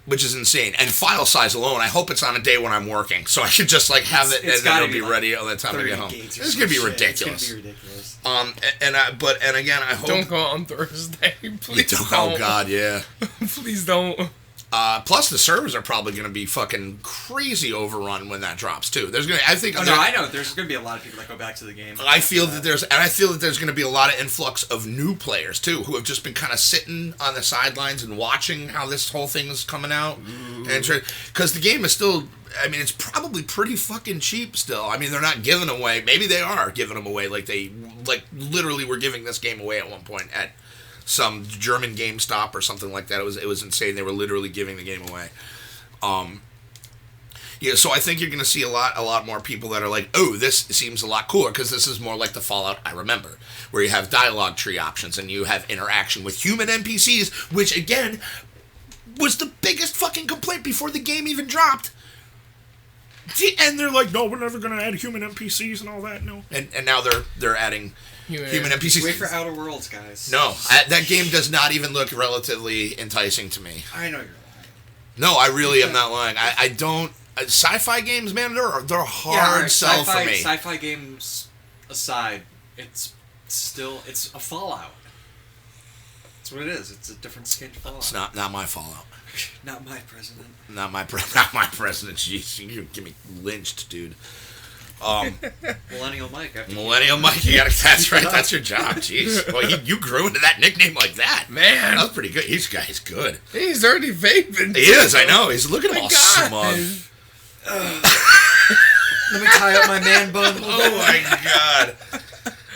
Which is insane. And file size alone, I hope it's on a day when I'm working, so I could just have it and then it'll be ready all the time I get home. It's gonna be ridiculous. It's gonna be ridiculous. And again, I hope don't go on Thursday. Please don't. Oh God, yeah. Please don't. Plus, the servers are probably going to be fucking crazy overrun when that drops too. There's gonna, I know. There's going to be a lot of people that go back to the game. I feel that there's going to be a lot of influx of new players too, who have just been kind of sitting on the sidelines and watching how this whole thing is coming out, and because the game is still. I mean, it's probably pretty fucking cheap still. I mean, they're not giving away. Maybe they are giving them away, literally were giving this game away at one point at some German Gamestop or something like that. It was insane. They were literally giving the game away. So I think you're going to see a lot more people that are like, oh, this seems a lot cooler because this is more like the Fallout I remember, where you have dialogue tree options and you have interaction with human NPCs, which again was the biggest fucking complaint before the game even dropped. And they're like, no, we're never going to add human NPCs and all that. No, and now they're adding. Human NPCs. Wait for Outer Worlds, guys. No, that game does not even look relatively enticing to me. I know you're lying. No, I really am not lying. I don't. Sci-fi games, man, they're a hard sell for me. Sci-fi games aside, it's still, it's a Fallout. That's what it is. It's a different skinned Fallout. It's not my Fallout. Not my president. Not my president. Jeez, you get me lynched, dude. Millennial Mike. Millennial Mike. That's right. That's your job. Jeez. Well, you grew into that nickname like that. Man. That was pretty good. He's good. He's already vaping. He is. I know. He's looking all God. smug. Let me tie up my man bun. Oh my god.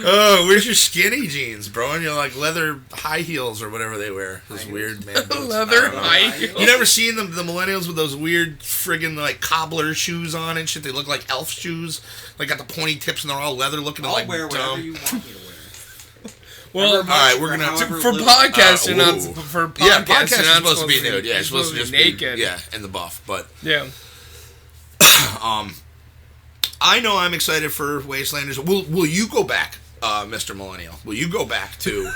Oh, where's your skinny jeans, bro? And you're like leather high heels or whatever they wear. Those weird man boots. Leather high heels. You never seen the millennials with those weird friggin' like cobbler shoes on and shit? They look like elf shoes. They got the pointy tips and they're all leather looking I'll like wear whatever dumb. you want me to wear. Well, all right, we're gonna for podcasting, not ooh. for podcasting. Yeah, podcast is not supposed to be nude. Yeah, it's supposed to just naked. be in the buff. But Yeah. I know I'm excited for Wastelanders. Will you go back, Mr. Millennial? Will you go back to I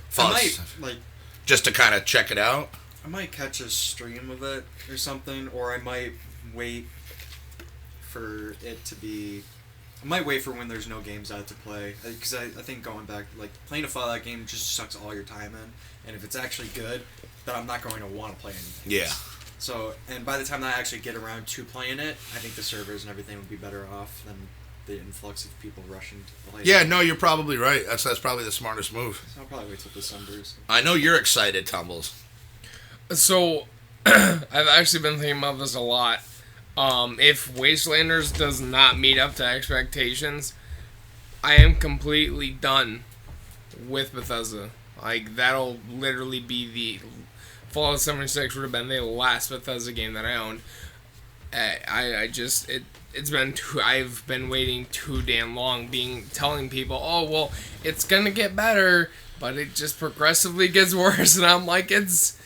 Fallout might, just to kind of check it out? I might catch a stream of it or something, or I might wait for it to be. I might wait for when there's no games out to play, because I think going back, like, playing a Fallout game just sucks all your time in, and if it's actually good, then I'm not going to want to play anything. Yeah. So, and by the time that I actually get around to playing it, I think the servers and everything would be better off than the influx of people rushing to play. Yeah, no, you're probably right. That's probably the smartest move. So I'll probably wait till December. So. I know you're excited, Tumbles. So, I've actually been thinking about this a lot. If Wastelanders does not meet up to expectations, I am completely done with Bethesda. Like, that'll literally be the... Fallout 76 would have been the last Bethesda game that I owned. It's been I've been waiting too damn long, telling people, oh, well, it's gonna get better, but it just progressively gets worse, and I'm like, it's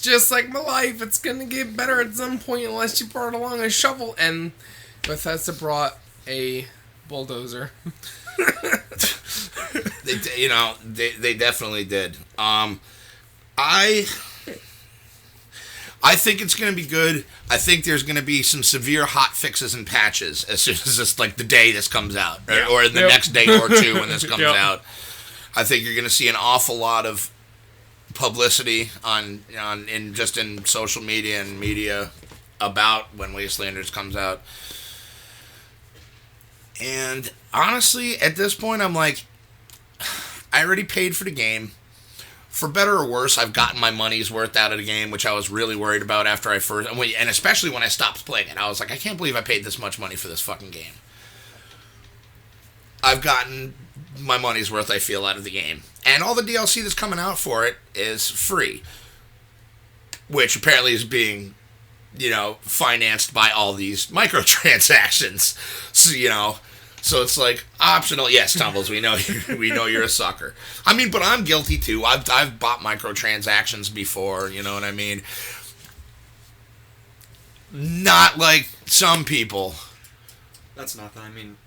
just like my life, it's gonna get better at some point unless you brought along a shovel, and Bethesda brought a bulldozer. They definitely did. I think it's going to be good. I think there's going to be some severe hot fixes and patches as soon as this, like the day this comes out, or the next day or two when this comes out. I think you're going to see an awful lot of publicity in social media and media about when Wastelanders comes out. And honestly, at this point, I'm like, I already paid for the game. For better or worse, I've gotten my money's worth out of the game, which I was really worried about after I first... And especially when I stopped playing it. I was like, I can't believe I paid this much money for this fucking game. I've gotten my money's worth, I feel, out of the game. And all the DLC that's coming out for it is free. Which apparently is being, financed by all these microtransactions. So, So it's like optional. Yes, Tumbles, we know you're a sucker. I mean, but I'm guilty too. I've bought microtransactions before. You know what I mean? Not like some people. That's nothing. I mean,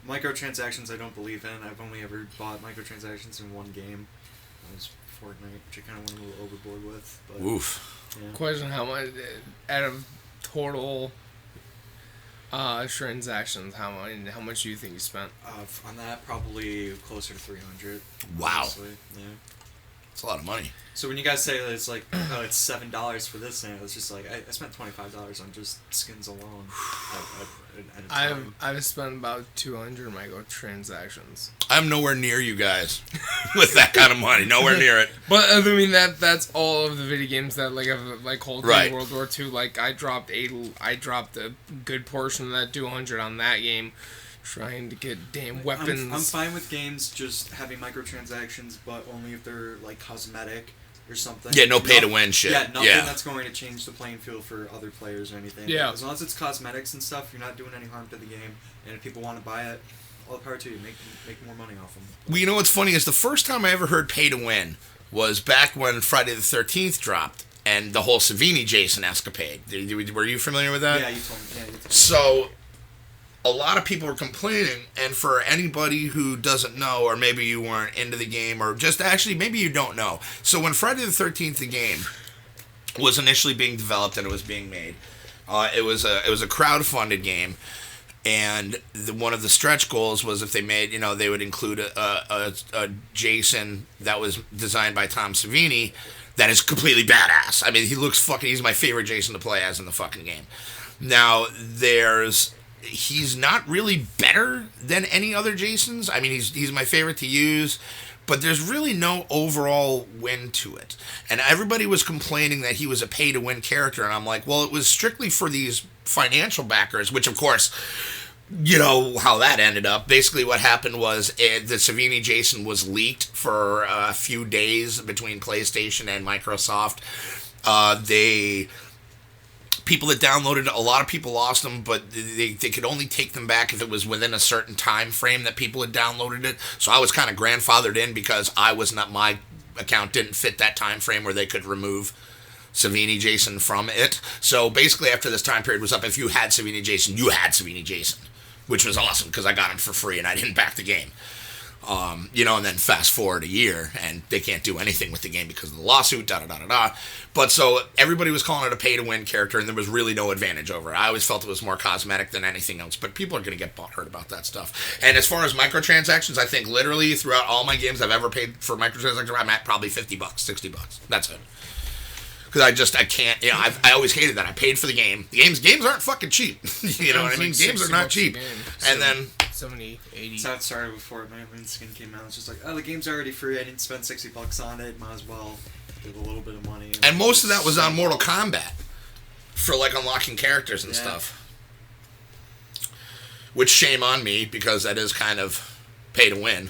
microtransactions I don't believe in. I've only ever bought microtransactions in one game. That was Fortnite, which I kind of went a little overboard with. But, Oof. Yeah. Question: how much out of total transactions? How much do you think you spent? On that, probably closer to 300. Wow. Honestly. Yeah. It's a lot of money. So when you guys say that it's like, oh, it's $7 for this thing, it's just like I spent $25 on just skins alone. At a time. I've spent about 200 microtransactions. I'm nowhere near you guys with that kind of money. Nowhere near it. But I mean that's all of the video games that like hold Right. World War II. Like I dropped a good portion of that 200 on that game, trying to get damn weapons. I'm fine with games just having microtransactions, but only if they're like cosmetic or something. Yeah, no pay to win shit. Yeah, nothing Yeah. that's going to change the playing field for other players or anything. Yeah. As long as it's cosmetics and stuff, you're not doing any harm to the game. And if people want to buy it, all the power to you. Make more money off them. Well, you know what's funny is the first time I ever heard pay to win was back when Friday the 13th dropped and the whole Savini Jason escapade. Were you familiar with that? Yeah, you told me. So, a lot of people were complaining, and for anybody who doesn't know, or maybe you weren't into the game, or just actually maybe you don't know. So when Friday the 13th, the game, was initially being developed and it was being made, it was a crowd-funded game, And one of the stretch goals was if they made, they would include a Jason that was designed by Tom Savini that is completely badass. I mean, he looks he's my favorite Jason to play as in the fucking game. Now, he's not really better than any other Jasons. I mean, he's my favorite to use, but there's really no overall win to it. And everybody was complaining that he was a pay-to-win character, and I'm like, well, it was strictly for these financial backers, which, of course, you know how that ended up. Basically, what happened was the Savini Jason was leaked for a few days between PlayStation and Microsoft. People that downloaded it, a lot of people lost them, but they could only take them back if it was within a certain time frame that people had downloaded it. So I was kind of grandfathered in because my account didn't fit that time frame where they could remove Savini Jason from it. So basically, after this time period was up, if you had Savini Jason, you had Savini Jason, which was awesome because I got him for free and I didn't back the game. And then fast forward a year, and they can't do anything with the game because of the lawsuit, da-da-da-da-da. But so everybody was calling it a pay-to-win character, and there was really no advantage over it. I always felt it was more cosmetic than anything else, but people are going to get butthurt about that stuff. And as far as microtransactions, I think literally throughout all my games I've ever paid for microtransactions, I'm at probably $50, $60. That's it. Because I can't, I always hated that. I paid for the game. Games aren't fucking cheap. You know what I mean? Games are not cheap. And then 70, 80. That's how it started before when skin came out. It's just like, oh, the game's already free. I didn't spend $60 on it. Might as well give a little bit of money. And most of that was on Mortal Kombat for like unlocking characters and stuff. Which shame on me because that is kind of pay to win.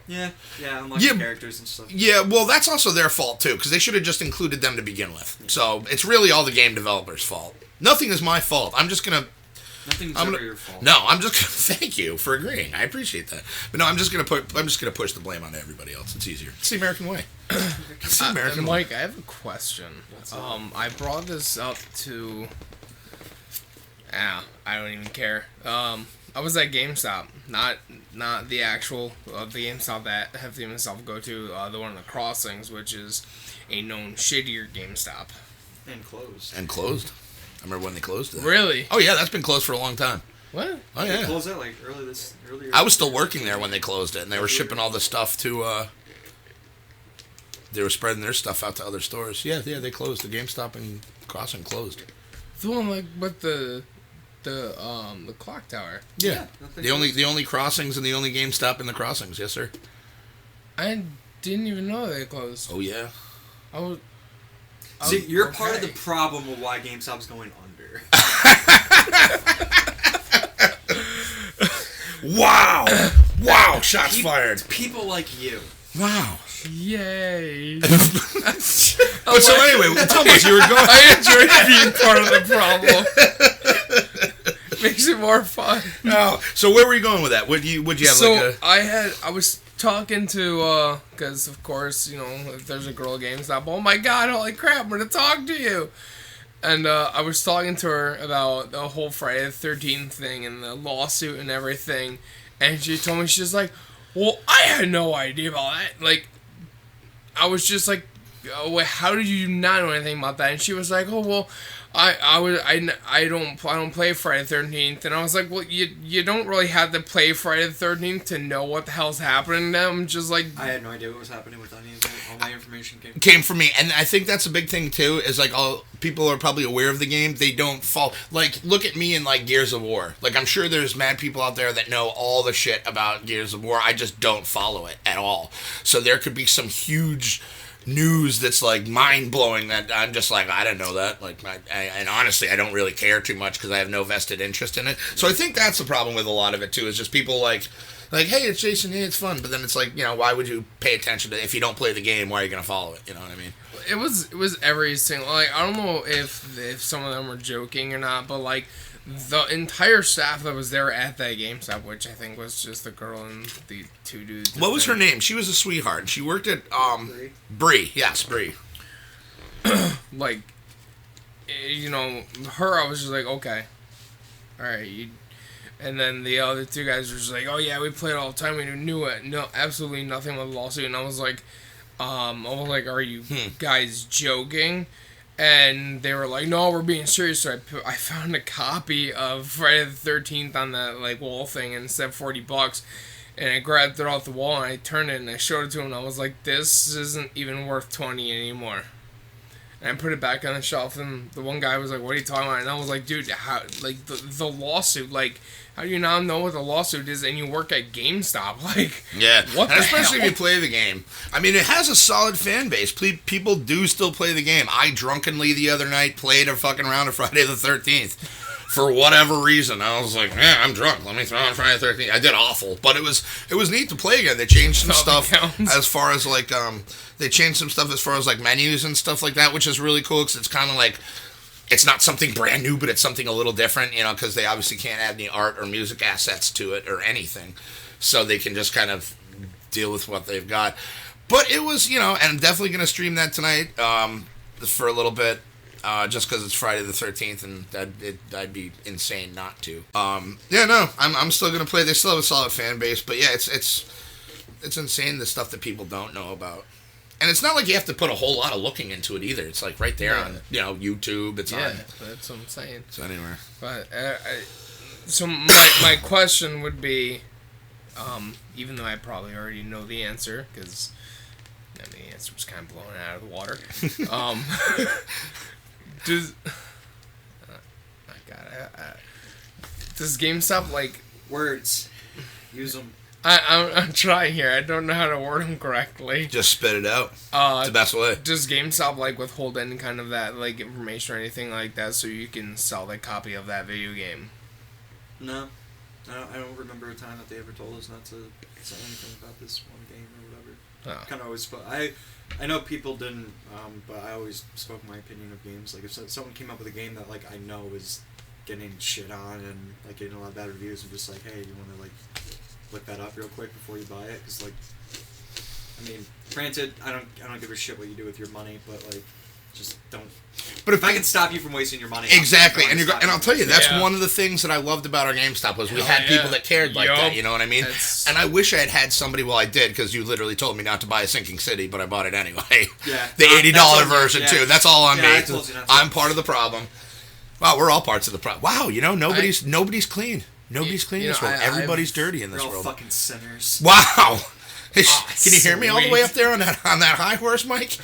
Yeah, unlocking characters and stuff. Yeah, well, that's also their fault too because they should have just included them to begin with. Yeah. So it's really all the game developers' fault. Nothing is my fault. Nothing's ever your fault. No, I'm just gonna thank you for agreeing. I appreciate that. But no, I'm just gonna push the blame on everybody else. It's easier. It's the American way. It's the American way. Mike, I have a question. I brought this up to. I don't even care. I was at Gamestop, not the actual the Gamestop that HefTV and myself go to, the one in the Crossings, which is a known shittier Gamestop. And closed. I remember when they closed it. Really? Oh yeah, that's been closed for a long time. What? Oh yeah. They closed it like earlier. I was still working there when they closed it, and they were shipping all the stuff to. They were spreading their stuff out to other stores. Yeah, they closed. The GameStop and Crossing closed. The one like with the clock tower. Yeah. The only Crossings and the only GameStop in the Crossings. Yes, sir. I didn't even know they closed. Oh yeah. See, you're part of the problem of why GameStop's going under. Wow! Shots fired. People like you. Wow. Yay. But so anyway, tell us you were going. I enjoyed being part of the problem. Makes it more fun. Oh, so where were you going with that? Would you have I was talking to because of course if there's a girl at GameStop, oh my god, holy crap, I'm gonna talk to you. And I was talking to her about the whole Friday the 13th thing and the lawsuit and everything, and she told me, she's like, well, I had no idea about that. Like, I was just like, oh, wait, how did you not know anything about that? And she was like, oh well, I don't play Friday the 13th, and I was like, well, you don't really have to play Friday the 13th to know what the hell's happening to them. Just like I had no idea what was happening with any of it. All my information came from me, and I think that's a big thing too. Is like all people are probably aware of the game, they don't fall. Like look at me in like Gears of War. Like I'm sure there's mad people out there that know all the shit about Gears of War. I just don't follow it at all. So there could be some huge news that's like mind-blowing that I'm just like, I didn't know that. Like, and honestly, I don't really care too much because I have no vested interest in it. So I think that's the problem with a lot of it too, is just people like, hey, it's Jason, hey, it's fun, but then it's like, why would you pay attention to it? If you don't play the game, why are you going to follow it? You know what I mean? It was every single, like, I don't know if some of them were joking or not, but like, the entire staff that was there at that GameStop, which I think was just the girl and the two dudes. What was her name? She was a sweetheart. She worked at Bree. Yes, Bree. Like, her. I was just like, okay, all right. And then the other two guys were just like, oh yeah, we played all the time. We knew it. No, absolutely nothing with the lawsuit. And I was like, are you guys joking? And they were like, no, we're being serious. So I found a copy of Friday the 13th on that like wall thing and it said $40. And I grabbed it off the wall and I turned it and I showed it to him and I was like, this isn't even worth $20 anymore. And I put it back on the shelf and the one guy was like, what are you talking about? And I was like, dude, how, like the lawsuit, like, how do you not know what the lawsuit is and you work at GameStop? Like, yeah, what and the especially hell? if you play the game. I mean, it has a solid fan base. People do still play the game. I drunkenly the other night played a fucking round of Friday the 13th. For whatever reason, I was like, "Man, I'm drunk. Let me throw on Friday the 13th." I did awful, but it was neat to play again. They changed some stuff as far as like they changed some stuff as far as like menus and stuff like that, which is really cool because it's kind of like it's not something brand new, but it's something a little different, you know, because they obviously can't add any art or music assets to it or anything, so they can just kind of deal with what they've got. But it was, you know, and I'm definitely gonna stream that tonight for a little bit. Just because it's Friday the 13th, and that'd be insane not to. Yeah, no, I'm still gonna play. They still have a solid fan base, but yeah, it's insane the stuff that people don't know about. And it's not like you have to put a whole lot of looking into it either. It's like right there on YouTube. It's on. That's what I'm saying. It's anywhere. But so my question would be, even though I probably already know the answer because the answer was kind of blown out of the water. Does does GameStop like words? Use them. I'm trying here. I don't know how to word them correctly. Just spit it out. It's the best way. Does GameStop like withhold any kind of that like information or anything like that so you can sell the copy of that video game? No, I don't remember a time that they ever told us not to sell anything about this one game or whatever. Oh. Kind of always. I know people didn't, but I always spoke my opinion of games. Like if someone came up with a game that like I know is getting shit on and like getting a lot of bad reviews, I'm just like, hey, you want to like look that up real quick before you buy it? Because like, I mean, granted, I don't give a shit what you do with your money, but like, just don't. But if I can stop you from wasting your money, exactly, and I'll tell you, that's Yeah. one of the things that I loved about our GameStop was we Hell had yeah. people that cared like Yup. that. You know what I mean? That's- And I wish I had somebody. Well, I did because you literally told me not to buy a Sinking City, but I bought it anyway. Yeah. The $80 That's on you, version yeah. too. That's all on Yeah, me. I told you not to. I'm part of the problem. Wow, we're all parts of the problem. Wow, you know nobody's clean. Nobody's clean in You this know, world. Everybody's dirty in this We're all world. fucking sinners. Wow. Can you hear me all the sweet. way up there on that high horse, Mike?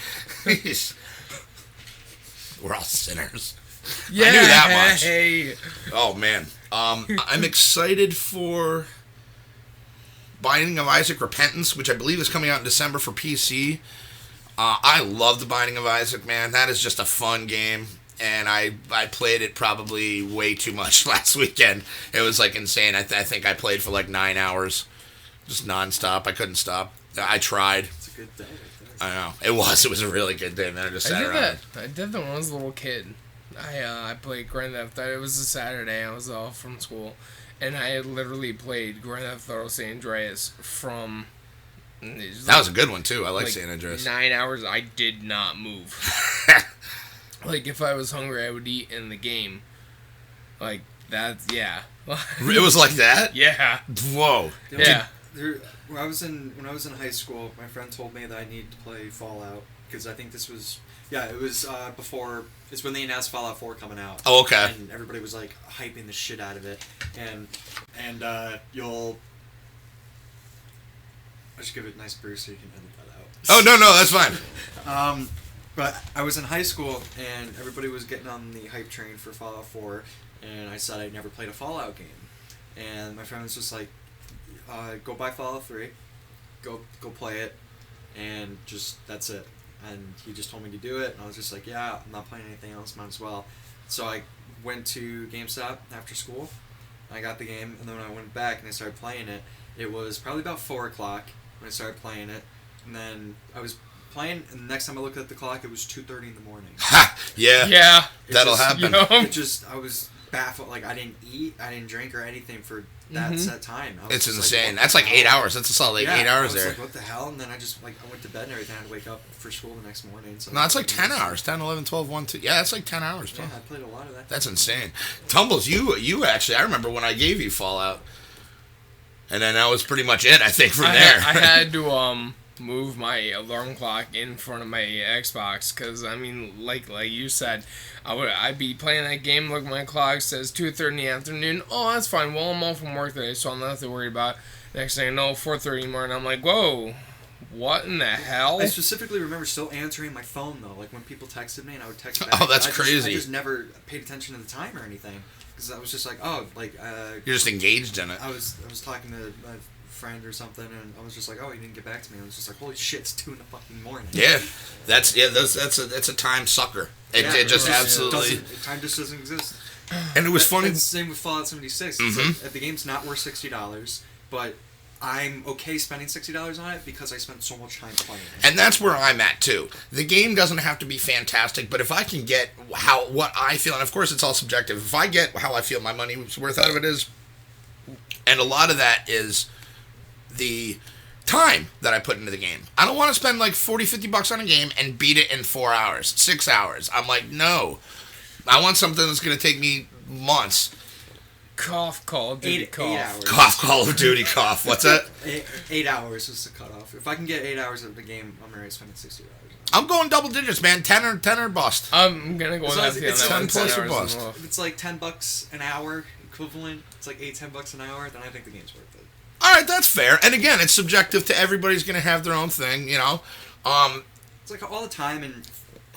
We're all sinners. Yeah, I knew that much. Hey. Oh man, I'm excited for Binding of Isaac: Repentance, which I believe is coming out in December for PC. I love the Binding of Isaac, man. That is just a fun game, and I played it probably way too much last weekend. It was like insane. I think I played for like 9 hours, just nonstop. I couldn't stop. I tried. It's a good day. I know it was a really good day, man. I just I sat did around. that. I did that when I was a little kid. I played Grand Theft Auto. It was a Saturday. I was off from school, and I had literally played Grand Theft Auto San Andreas from. That was a good one too. I like San Andreas. 9 hours. I did not move. Like if I was hungry, I would eat in the game. Like that's yeah. It was like that. Yeah. Whoa. Yeah. When I was in high school, my friend told me that I needed to play Fallout because I think this was it was before. It's when they announced Fallout 4 coming out. Oh, okay. And everybody was like hyping the shit out of it, and you'll. I should give it a nice boost so you can edit that out. Oh no, that's fine. But I was in high school and everybody was getting on the hype train for Fallout 4, and I said I'd never played a Fallout game, and my friend was just like, "Go buy Fallout 3, go play it, and just that's it." And he just told me to do it, and I was just like, "Yeah, I'm not playing anything else, might as well." So I went to GameStop after school, I got the game, and then when I went back and I started playing it, it was probably about 4 o'clock when I started playing it, and then I was playing, and the next time I looked at the clock, it was 2:30 in the morning. Ha! Yeah. Yeah. That'll just, happen. I was baffled. Like, I didn't eat, I didn't drink or anything for that set time. I was It's just insane. Like, That's like 8 hours. That's a solid 8 hours I was there. like, what the hell? And then I went to bed and everything. I had to wake up for school the next morning. So No, it's like 10 hours. 10, 11, 12, 1, 2. Yeah, that's like 10 hours. Yeah, I played a lot of that. That's insane. Tumbles, you actually, I remember when I gave you Fallout. And then that was pretty much it, I think, from there. I had to, move my alarm clock in front of my Xbox, because I mean, like you said, I'd be playing that game, look at my clock, says 2:30 in the afternoon. Oh, that's fine. Well, I'm off from work today, so I'm not have to worry about it. Next thing I know, 4:30 in the morning, I'm like, whoa, what in the hell? I specifically remember still answering my phone though, like when people texted me and I would text back. Oh, that's I crazy. I just never paid attention to the time or anything because I was just like, oh, like You're just engaged in it. I was talking to my friend or something and I was just like, oh, he didn't get back to me. I was just like, holy shit, it's 2 in the fucking morning. Yeah, that's a time sucker. It just absolutely. Time just doesn't exist. And it was funny. It's the same with Fallout 76. It's like, the game's not worth $60, but I'm okay spending $60 on it because I spent so much time playing it. And that's where I'm at too. The game doesn't have to be fantastic, but if I can get what I feel, and of course it's all subjective, if I get how I feel my money's worth out of it is, and a lot of that is the time that I put into the game. I don't want to spend like $40-$50 on a game and beat it in 4 hours, 6 hours. I'm like, no. I want something that's going to take me months. Cough, Call of Duty, cough. 8 hours. Cough, Call of Duty, cough. What's that? 8 hours is the cutoff. If I can get 8 hours of the game, I'm already spending $60. I'm going double digits, man. 10 or bust. I'm gonna go with that. It's 10 plus or bust. If it's like $10 an hour equivalent, it's like $8-10 an hour, then I think the game's worth it. All right, that's fair. And again, it's subjective to everybody's going to have their own thing, you know. It's like all the time and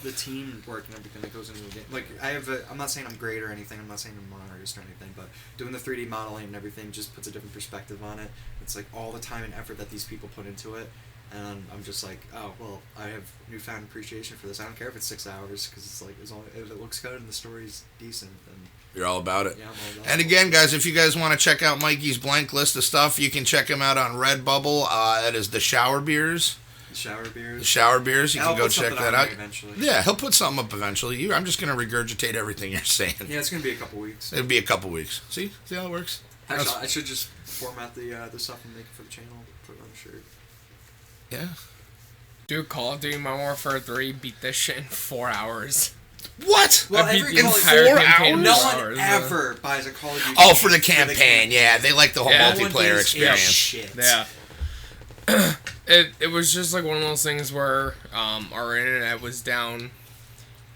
the team work and everything that goes into the game. Like I'm not saying I'm great or anything. I'm not saying I'm an artist or anything, but doing the 3D modeling and everything just puts a different perspective on it. It's like all the time and effort that these people put into it, and I'm just like, oh well, I have newfound appreciation for this. I don't care if it's 6 hours because it's like as long as it looks good and the story's decent, then you're all about it. yeah, I'm all about And it. again, guys, if you guys want to check out Mikey's blank list of stuff, you can check him out on Redbubble. That is the Shower Beers. Shower beers. The Shower Beers. You Yeah, can I'll go put check something that on out. there eventually. Yeah, he'll put something up eventually. I'm just going to regurgitate everything you're saying. Yeah, it's gonna be a couple weeks. It'll be a couple weeks. See how it works? Actually, I should just format the stuff I'm making for the channel, put it on the shirt. Yeah. Dude, Call of Duty Modern Warfare 3 beat this shit in 4 hours. What? Well, I beat every the Call of entire Duty- campaign in No 4 one hours. ever buys a Call of Duty. Oh, game for the campaign. Yeah, they like the whole Yeah. No one multiplayer gives a experience. shit. Yeah. It was just like one of those things where our internet was down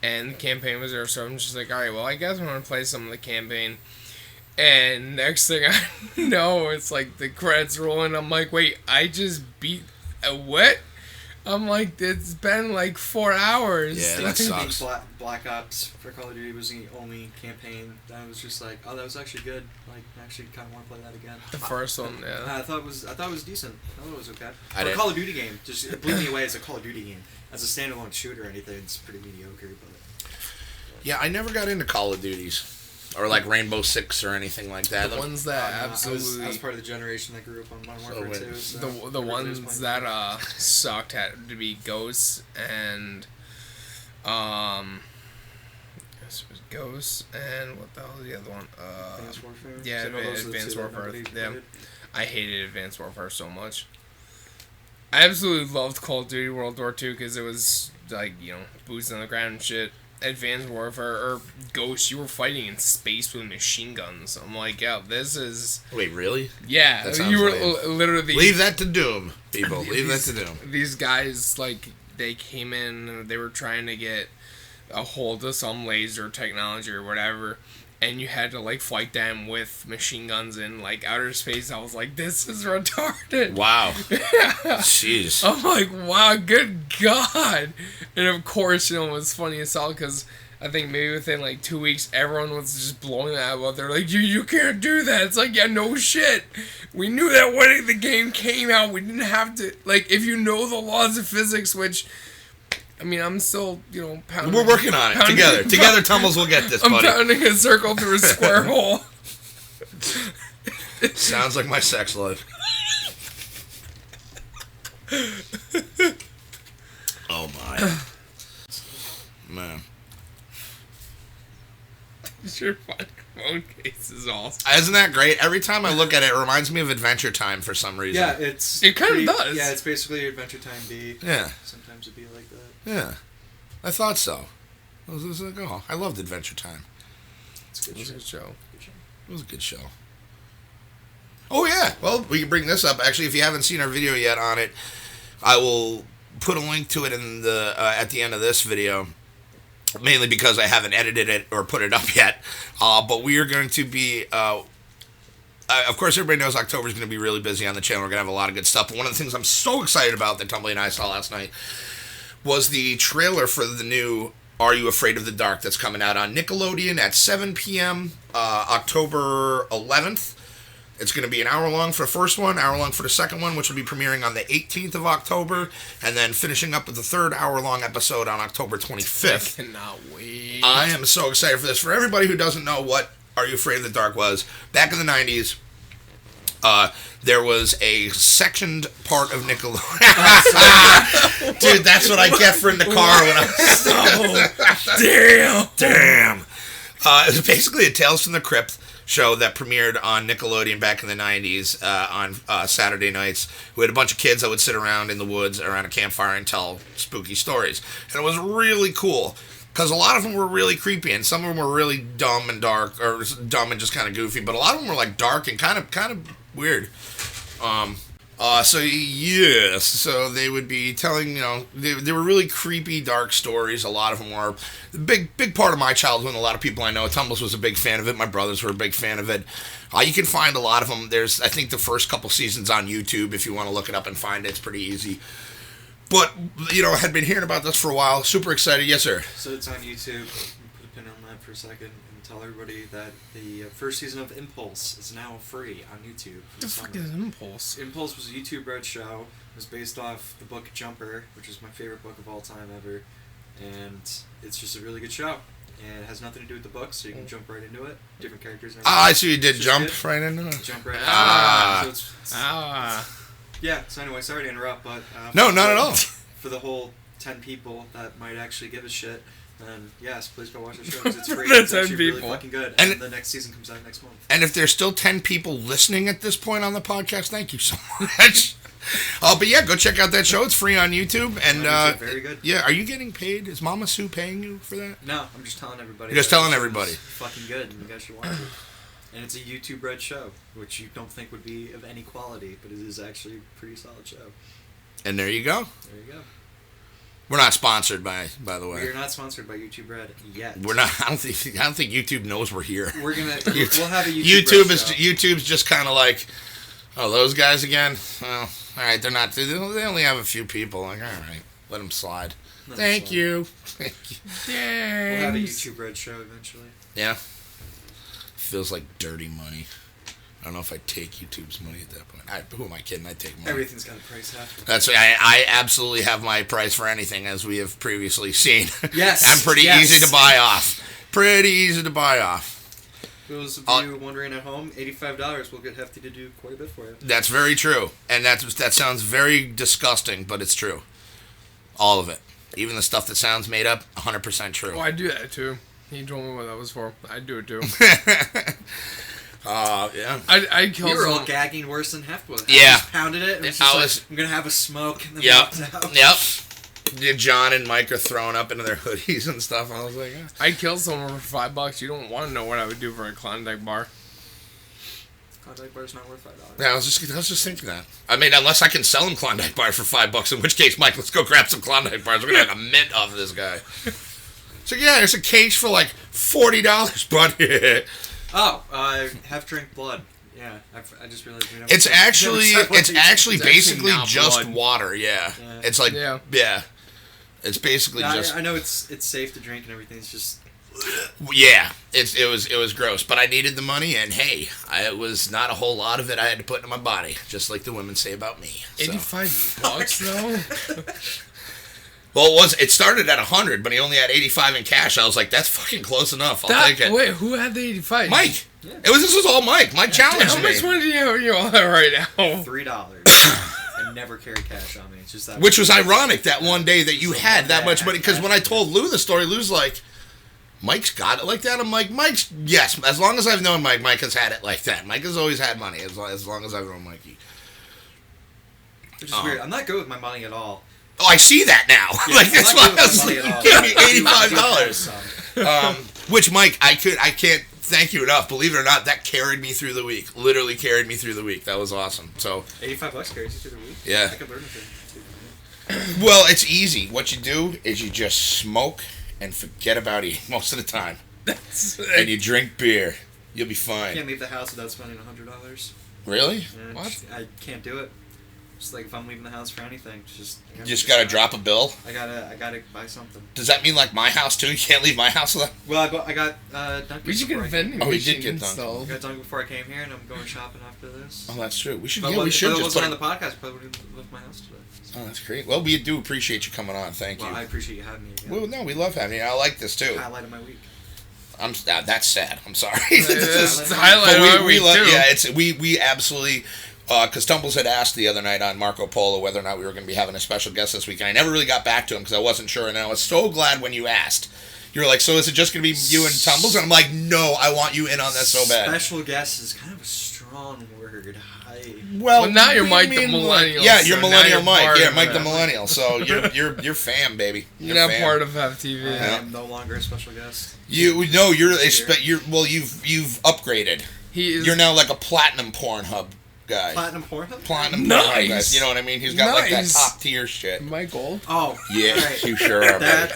and the campaign was there, so I'm just like, alright, well, I guess I'm going to play some of the campaign. And next thing I know, it's like the credits rolling. I'm like, wait, I just beat a what? I'm like, it's been like 4 hours. Yeah, that sucks. Black Ops for Call of Duty was the only campaign that I was just like, oh, that was actually good. Like, I actually kind of want to play that again. The first one, yeah. I thought it was decent. I thought it was okay. I For a did. Call of Duty game, just it blew me away as a Call of Duty game. As a standalone shooter or anything, it's pretty mediocre. But Yeah, I never got into Call of Duties. Or like Rainbow Six or anything like that. The ones that I absolutely... was part of the generation that grew up on Modern Warfare 2. So The everybody was ones playing that sucked had to be Ghosts and this was Ghosts and what the hell was the other one? Advanced Warfare. Yeah, So those are the Advanced two that Warfare. nobody Yeah, played. I hated Advanced Warfare so much. I absolutely loved Call of Duty World War II because it was like, you know, boots on the ground and shit. Advanced Warfare or Ghosts, you were fighting in space with machine guns. I'm like, yeah, this is... Wait, really? Yeah, That sounds you were lame. literally... Leave that to Doom, people. Leave that to Doom. These guys, like, they came in and they were trying to get a hold of some laser technology or whatever, and you had to, like, fight them with machine guns in, like, outer space. I was like, this is retarded. Wow. Jeez. I'm like, wow, good God. And of course, you know, it was funny as hell because I think maybe within like 2 weeks, everyone was just blowing that up. They're like, you can't do that. It's like, yeah, no shit. We knew that when the game came out. We didn't have to, like, if you know the laws of physics, which, I mean, I'm still, you know, pounding. We're working on it together. Together, Tumbles will get this, I'm buddy. pounding a circle through a square hole. Sounds like my sex life. Oh my. Man. Your phone case is awesome. Isn't that great? Every time I look at it, it reminds me of Adventure Time for some reason. Yeah, It kinda does. Yeah, it's basically Adventure Time B. Yeah. Sometimes it'd be like that. Yeah. I thought so. I was like, oh, I loved Adventure Time. It's a It good was a show. good show. Good show. It was a good show. Oh, yeah. Well, we can bring this up. Actually, if you haven't seen our video yet on it, I will put a link to it in the at the end of this video, mainly because I haven't edited it or put it up yet. But we are going to be, of course, everybody knows October is going to be really busy on the channel. We're going to have a lot of good stuff. But one of the things I'm so excited about that Tumbly and I saw last night was the trailer for the new Are You Afraid of the Dark that's coming out on Nickelodeon at 7 p.m. October 11th. It's going to be an hour long for the first one, hour long for the second one, which will be premiering on the 18th of October, and then finishing up with the third hour-long episode on October 25th. I cannot wait. I am so excited for this. For everybody who doesn't know what Are You Afraid of the Dark was, back in the 90s, there was a sectioned part of Nickelodeon. Dude, that's what I get for in the car when I was... Damn. It was basically a Tales from the Crypt show that premiered on Nickelodeon back in the 90s on Saturday nights. We had a bunch of kids that would sit around in the woods around a campfire and tell spooky stories. And it was really cool because a lot of them were really creepy and some of them were really dumb and dark, or dumb and just kind of goofy, but a lot of them were like dark and kind of weird. So they would be telling, they were really creepy, dark stories. A lot of them were. The big part of my childhood, and a lot of people I know, Tumbles was a big fan of it. My brothers were a big fan of it. You can find a lot of them. There's, I think, the first couple seasons on YouTube. If you want to look it up and find it, it's pretty easy. But, I had been hearing about this for a while. Super excited. Yes, sir. So it's on YouTube. Put a pin on that for a second and tell everybody that the first season of Impulse is now free on YouTube. What the fuck is Impulse? Impulse was a YouTube Red show. It was based off the book Jumper, which is my favorite book of all time ever. And it's just a really good show. And it has nothing to do with the book, so you can jump right into it. Different characters and everything. I see you did jump good. Right into it. Jump right into it. So it's yeah, so anyway, sorry to interrupt, but... no, not at all. For the whole 10 people that might actually give a shit, then yes, please go watch the show, because it's free. It's actually really fucking good, and the next season comes out next month. And if there's still 10 people listening at this point on the podcast, thank you so much. But yeah, go check out that show. It's free on YouTube. And very good. Yeah, are you getting paid? Is Mama Sue paying you for that? No, I'm just telling everybody. You're just telling everybody. It's fucking good, and you guys should watch it. And it's a YouTube Red show, which you don't think would be of any quality, but it is actually a pretty solid show. And there you go. There you go. We're not sponsored by the way. We are not sponsored by YouTube Red yet. We're not. I don't think YouTube knows we're here. We'll have a YouTube Red show. YouTube's just kind of like, oh, those guys again. Well, all right, they're not. They only have a few people. Like, all right, let them slide. Thank you. We'll have a YouTube Red show eventually. Yeah. Feels like dirty money. I don't know if I take YouTube's money at that point. Who am I kidding? I take money. Everything's got a price after. That's I absolutely have my price for anything, as we have previously seen. Yes. I'm pretty easy to buy off. Pretty easy to buy off. For those of you wondering at home, $85 will get Hefty to do quite a bit for you. That's very true, and that sounds very disgusting, but it's true. All of it, even the stuff that sounds made up, 100% true. Oh, I do that too. He told me what that was for. I'd do it too. Yeah. I killed. You were all gagging worse than Heft was. Yeah. I just pounded it. And was just I'm gonna have a smoke. And then walked out. Yep. John and Mike are throwing up into their hoodies and stuff. I was like, I killed someone for $5. You don't want to know what I would do for a Klondike bar. Klondike bar's not worth $5. Yeah, I was just thinking that. I mean, unless I can sell him Klondike bar for $5, in which case, Mike, let's go grab some Klondike bars. We're gonna have a mint off of this guy. So yeah, there's a case for like $40, bud. Have drink blood. Yeah, I just realized. It's actually basically just blood. Water. Yeah. It's like yeah. It's basically just. I know it's safe to drink and everything. It's just. Yeah, it was gross, but I needed the money, and hey, it was not a whole lot of it I had to put into my body, just like the women say about me. So. $85 though. Well, it started at 100, but he only had 85 in cash. I was like, that's fucking close enough. I'll take it. Wait, who had the 85? Mike. Yeah. This was all Mike. Mike challenged me. How much money do you have right now? $3. I never carry cash on me. It's just that. Which was ironic that one day that you had that much money, because when I told Lou the story, Lou's like, Mike's got it like that. I'm like, yes. As long as I've known Mike, Mike has had it like that. Mike has always had money as long as I've known Mikey. Which is weird. I'm not good with my money at all. Oh, I see that now. Yeah, like that's why I was like, you gave me $85. Which, Mike, I can't thank you enough. Believe it or not, that carried me through the week. Literally carried me through the week. That was awesome. So $85 carries you through the week. Yeah. I could learn it. Well, it's easy. What you do is you just smoke and forget about eating most of the time. And you drink beer. You'll be I fine. can't leave the house without spending $100. Really? And What? I can't do it. Just like if I'm leaving the house for anything, You just gotta drop a bill? I gotta buy something. Does that mean like my house too? You can't leave my house without... Well, I got Dunkin' We should get before a I came vending here. Oh, he machine did get Dunkin'. installed. I got Dunkin' before I came here, and I'm going shopping after this. Oh, that's true. We should, But yeah, we should if it just wasn't put... on the podcast, I probably would have left my house today. Oh, that's great. Well, we do appreciate you coming on. Thank Well, you. I appreciate you having me again. Well, no, we love having you. I like this too. Highlight of my week. That's sad. I'm sorry. It's But highlight But of our week, love, too. yeah, we absolutely, because Tumbles had asked the other night on Marco Polo whether or not we were going to be having a special guest this week, and I never really got back to him because I wasn't sure, and I was so glad when you asked. You were like, so is it just going to be you and Tumbles? And I'm like, no, I want you in on this so bad. Special guest is kind of a strong word. Well, now you're what Mike do you the mean, millennial, yeah, so you're now millennial you're Mike. part Yeah, of Mike it. the millennial. So you're fam, baby. You're not fam. part of HefTV. I Yeah. am no longer a special guest. You've upgraded. He is You're now like a platinum Pornhub guy. Platinum Pornhub? Platinum Nice. Pornhub guy. You know what I mean? He's got like that Nice. top tier shit. my gold. Oh, Yeah, right. you sure are, buddy.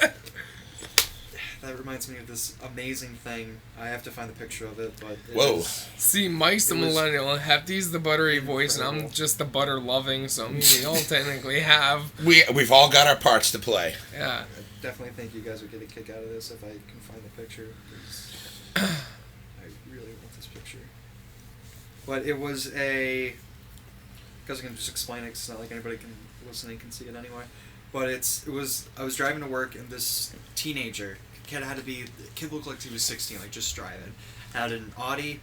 That reminds me of this amazing thing. I have to find the picture of it, but it Whoa. was- See, Mike's the It was millennial, Hefty's the buttery voice, and I'm incredible. just the butter loving. So we all technically have. We've all got our parts to play. Yeah. I definitely think you guys would get a kick out of this if I can find the picture. 'Cause I really want this picture. But it was a. Because I can just explain it. 'Cause it's not like anybody listening can see it anyway. But it was. I was driving to work, and this teenager. Kid looked like he was 16, like just driving. Had an Audi,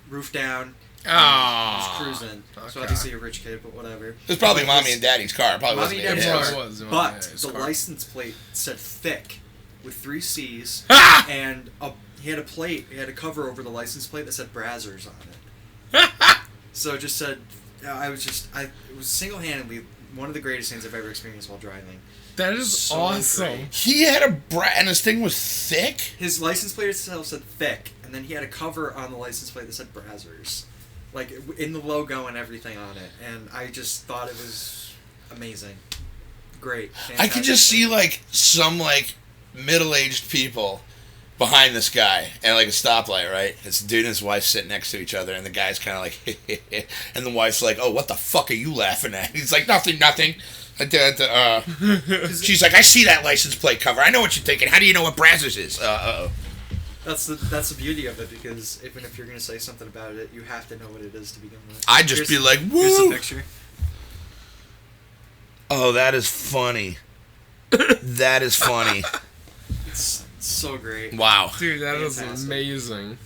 roof down. Ah. Was cruising. So Okay. obviously a rich kid, but whatever. It was probably But mommy his- and daddy's car. It probably Mommy wasn't and his. daddy's Yeah, car. it was. But his the car. license plate said thick with 3 C's, Ah! and he had a cover over the license plate that said Brazzers on it. So it just said, it was single-handedly one of the greatest things I've ever experienced while driving. That is So awesome. great. He had and his thing was thick. His license plate itself said thick, and then he had a cover on the license plate that said Brazzers. Like, in the logo and everything on it. And I just thought it was amazing. Great. I could just Fantastic. see like some like middle-aged people behind this guy and like a stoplight, right? This dude and his wife sitting next to each other, and the guy's kind of like, and the wife's like, "Oh, what the fuck are you laughing at?" He's like, "Nothing." She's like, "I see that license plate cover. I know what you're thinking. How do you know what Brazzers is?" That's the beauty of it, because even if you're going to say something about it, you have to know what it is to begin with. I'd just be like, Here's "Woo!" the picture. Oh, that is funny. That is funny. It's so great. Wow. Dude, that is Fantastic. amazing.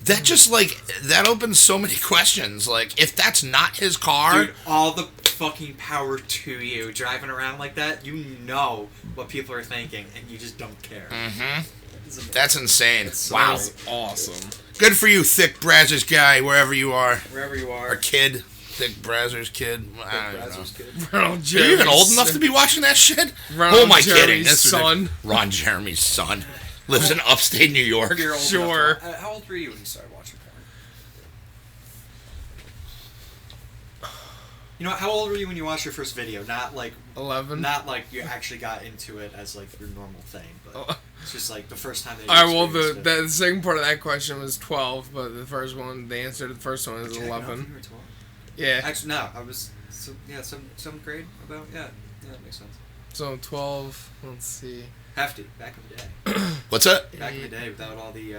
That just like that opens so many questions. Like, if that's not his car, Dude, all the fucking power to you. Driving around like that, you know what people are thinking, and you just don't care. It's amazing. that's insane. It's so Wow. That's awesome. Good for you, thick Brazzers guy, wherever you are. Wherever you are. Or kid. Thick Brazzers kid. I don't know. Brazzers kid. Ronald Are Jeremy's you even old enough to be watching that shit? Ronald Who am I kidding? Jeremy's That's son. ridiculous. Ron Jeremy's son. Lives in upstate New York. You're old Sure. enough to- how old were you when you started watching porn? You know, how old were you when you watched your first video? Not like 11. Not like you actually got into it as like your normal thing, but Oh. it's just like the first time that you Alright, well, experienced it. the second part of that question was 12, but the first one, the answer to the first one is Jacking off when 11. you were 12? Yeah. Actually, no, I was seventh grade about that makes sense. So 12, let's see. Hefty back in the day. What's that? Back in the day, without all the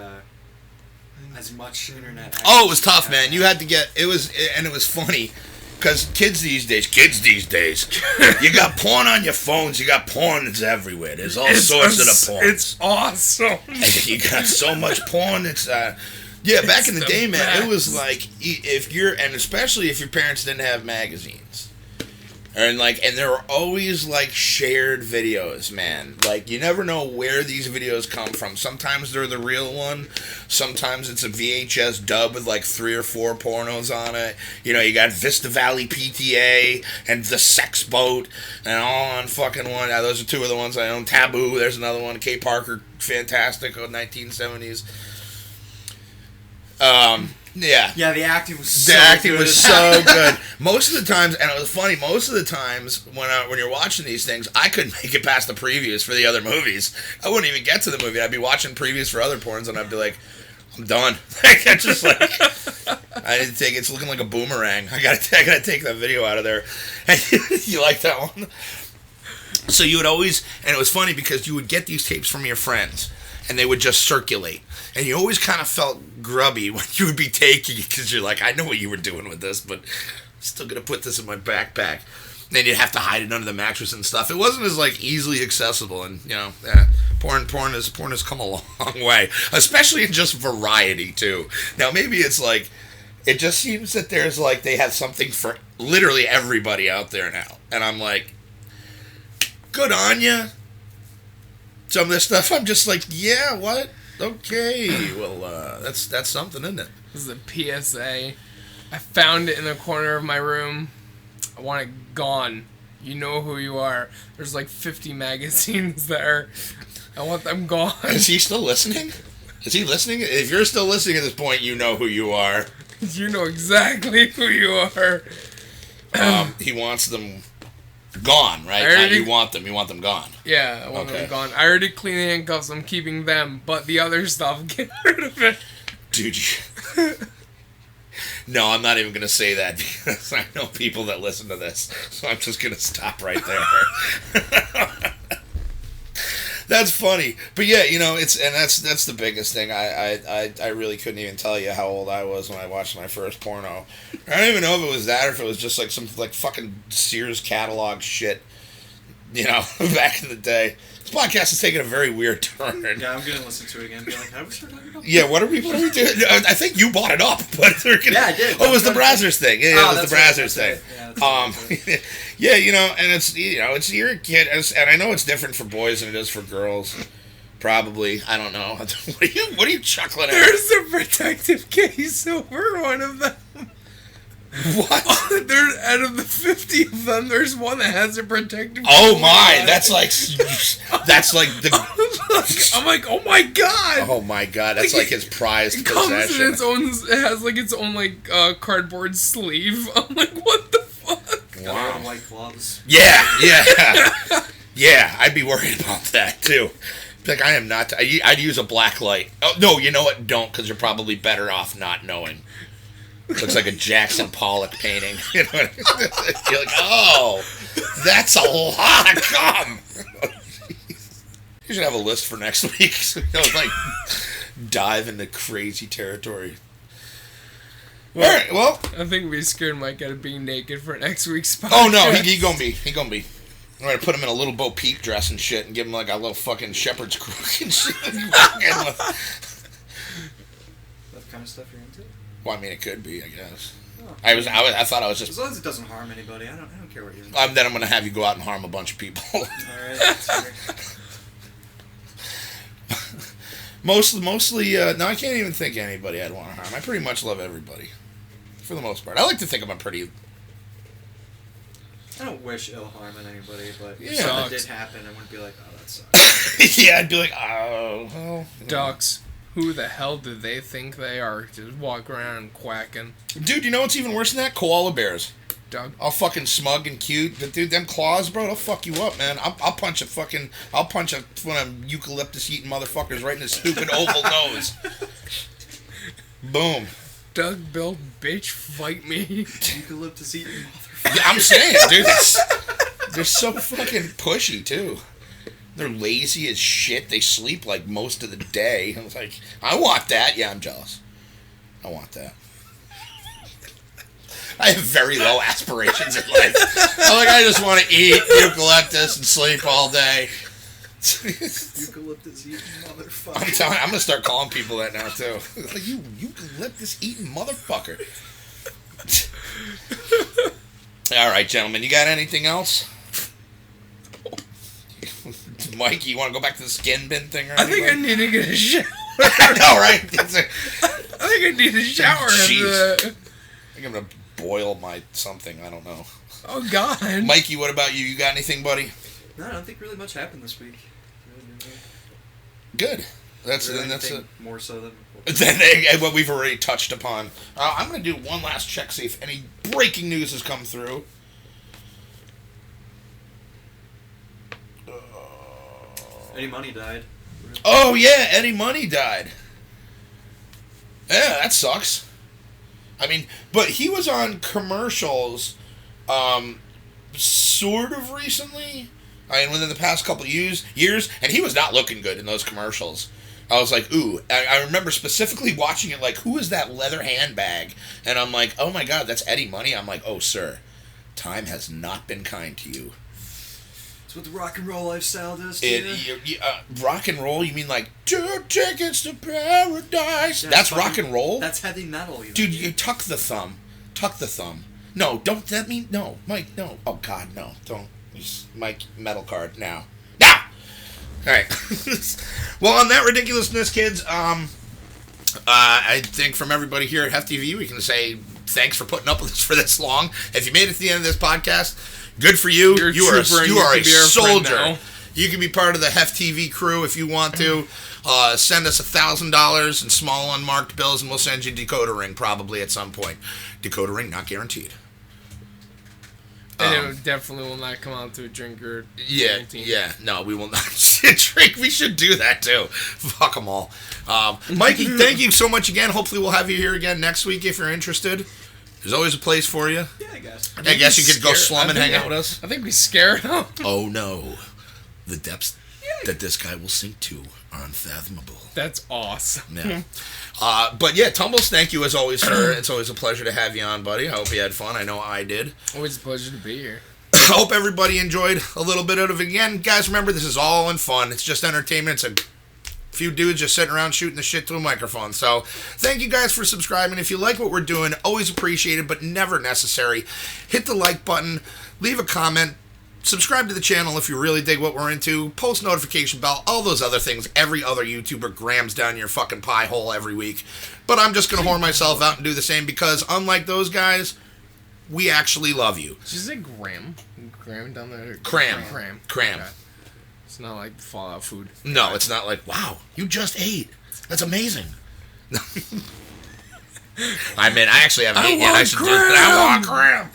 as much internet. Access Oh, it was tough, as man. You had to get it was funny because kids these days, you got porn on your phones. You got porn that's everywhere. There's all sorts of the porn. It's awesome. You got so much porn. It's yeah. Back It's in the the day, man, it was best. like if you're and especially if your parents didn't have magazines. And there were always like shared videos, man. Like you never know where these videos come from. Sometimes they're the real one. Sometimes it's a VHS dub with like 3 or 4 pornos on it. You know, you got Vista Valley PTA and The Sex Boat and all on fucking one. Those are 2 of the ones I own. Taboo. There's another one. K. Parker, fantastic, 1970s. Yeah. Yeah, the acting was so The acting good. was so good. Most of the times, and it was funny, most of the times when you're watching these things, I couldn't make it past the previews for the other movies. I wouldn't even get to the movie. I'd be watching previews for other porns, and I'd be like, I'm done. It's just like, I didn't take it's looking like a boomerang. I gotta take that video out of there. You like that one? So you would always, and it was funny because you would get these tapes from your friends, and they would just circulate. And you always kind of felt grubby when you would be taking it because you're like, I know what you were doing with this, but I'm still going to put this in my backpack. Then you'd have to hide it under the mattress and stuff. It wasn't as like easily accessible, and porn has come a long way, especially in just variety too. Now maybe it's like, it just seems that there's like they have something for literally everybody out there now, and I'm like, good on ya. Some of this stuff, I'm just like, yeah, what? Okay, well, that's something, isn't it? This is a PSA. I found it in the corner of my room. I want it gone. You know who you are. There's like 50 magazines there. I want them gone. Is he still listening? Is he listening? If you're still listening at this point, you know who you are. You know exactly who you are. He wants them gone, right? You want them gone. Yeah, I want them gone. I already cleaned the handcuffs. I'm keeping them, but the other stuff, get rid of it. Dude, no, I'm not even going to say that because I know people that listen to this, so I'm just going to stop right there. That's funny, but yeah, that's the biggest thing. I really couldn't even tell you how old I was when I watched my first porno. I don't even know if it was that or if it was just like some like fucking Sears catalog shit, back in the day. This podcast is taking a very weird turn. Yeah, I'm gonna listen to it again and be like, how was we talking about? Yeah, what are we doing? I think you bought it up, but yeah, I did. Oh, it was the Brazzers thing. Yeah, it was the Brazzers thing. Right. Yeah, and it's you're a kid, and I know it's different for boys than it is for girls. Probably, I don't know. What are you chuckling at? There's a protective case over one of them. What? There's out of the 50 of them, there's one that has a protective. Oh my! That's like the. I'm like, oh my god! Oh my god! That's like his prized comes possession. in its own. It has like its own cardboard sleeve. I'm like, what the fuck? Wow. White gloves. Yeah. Yeah, I'd be worried about that too. Like, I am not. I'd use a black light. Oh no, you know what? Don't, because you're probably better off not knowing. Looks like a Jackson Pollock painting. You're like, oh, that's a lot of cum. You should have a list for next week. Like, dive into crazy territory. Well, all right, well. I think we scared Mike out of being naked for next week's podcast. Oh, no, he gonna be. I'm gonna put him in a little Bo Peep dress and shit and give him like a little fucking shepherd's crook and shit. That kind of stuff you're into? Well, I mean, it could be, I guess. Oh. I thought I was just. As long as it doesn't harm anybody, I don't care what you're into. Then I'm gonna have you go out and harm a bunch of people. All right, that's fair. Mostly. No, I can't even think of anybody I'd want to harm. I pretty much love everybody, for the most part. I like to think I'm pretty. I don't wish ill harm on anybody, but if Yeah. something did happen, I wouldn't be like, oh, that sucks. Yeah, I'd be like, oh, well. Ducks. Who the hell do they think they are? Just walk around quacking. Dude, you know what's even worse than that? Koala bears. Doug. All fucking smug and cute. But dude, them claws, bro, they'll fuck you up, man. I'll punch one of eucalyptus eating motherfuckers right in his stupid oval nose. Boom. Doug, Bill, bitch, fight me. Eucalyptus eating motherfucker. Yeah, I'm saying, dude, they're so fucking pushy, too. They're lazy as shit. They sleep like most of the day. I was like, I want that. Yeah, I'm jealous. I want that. I have very low aspirations in life. I just want to eat eucalyptus and sleep all day. Eucalyptus eating motherfucker. I'm telling you, I'm going to start calling people that now, too. Like, you eucalyptus eating motherfucker. All right, gentlemen, you got anything else? Mike, you want to go back to the skin bin thing or anything? I think I need to get a shower. I know, right? I think I need a shower. Jeez. I think I'm going to boil my something. I don't know. Oh, God. Mikey, what about you? You got anything, buddy? No, I don't think really much happened this week. Good. That's Or it. anything more so than What we've already touched upon. I'm going to do one last check, see if any breaking news has come through. Eddie Money died. Oh, yeah, Eddie Money died. Yeah, that sucks. I mean, but he was on commercials sort of recently. I mean, within the past couple of years, and he was not looking good in those commercials. I was like, ooh. I remember specifically watching it like, who is that leather handbag? And I'm like, oh my God, that's Eddie Money. I'm like, oh, sir, time has not been kind to you. That's what the rock and roll lifestyle does to you. Rock and roll, you mean like 2 tickets to paradise? Yeah, That's rock and roll? That's heavy metal. Dude, you tuck the thumb. Tuck the thumb. No, don't that mean... No, Mike, no. Oh, God, no. Don't. Mike, metal card, now. Now! Alright. Well, on that ridiculousness, kids, I think from everybody here at HefTV, we can say thanks for putting up with us for this long. If you made it to the end of this podcast, good for you. You are a soldier. You can be part of the HefTV crew if you want to. Send us $1,000 in small unmarked bills, and we'll send you a decoder ring probably at some point. Decoder ring, not guaranteed. And it definitely will not come out to a drinker. Yeah, no, we will not drink. We should do that too. Fuck them all. Mikey, thank you so much again. Hopefully we'll have you here again next week if you're interested. There's always a place for you. Yeah, I guess. I guess you could go slum and hang out with us. I think we scared him. Oh no, the depths that this guy will sink to are unfathomable. That's awesome. Yeah. But yeah, Tumbles, thank you as always, sir. It's always a pleasure to have you on, buddy. I hope you had fun. I know I did. Always a pleasure to be here. I hope everybody enjoyed a little bit of it. Again, guys, remember, this is all in fun. It's just entertainment. It's a few dudes just sitting around shooting the shit to a microphone. So thank you guys for subscribing. If you like what we're doing, always appreciated, but never necessary. Hit the like button. Leave a comment. Subscribe to the channel if you really dig what we're into. Post notification bell. All those other things every other YouTuber grams down your fucking pie hole every week. But I'm just going to whore myself out and do the same because unlike those guys, we actually love you. Did you say gram? Gram down there? Cram. Okay. It's not like Fallout food. No, it's not like, wow, you just ate. That's amazing. I mean, I actually haven't eaten yet. I should do it. I want cram.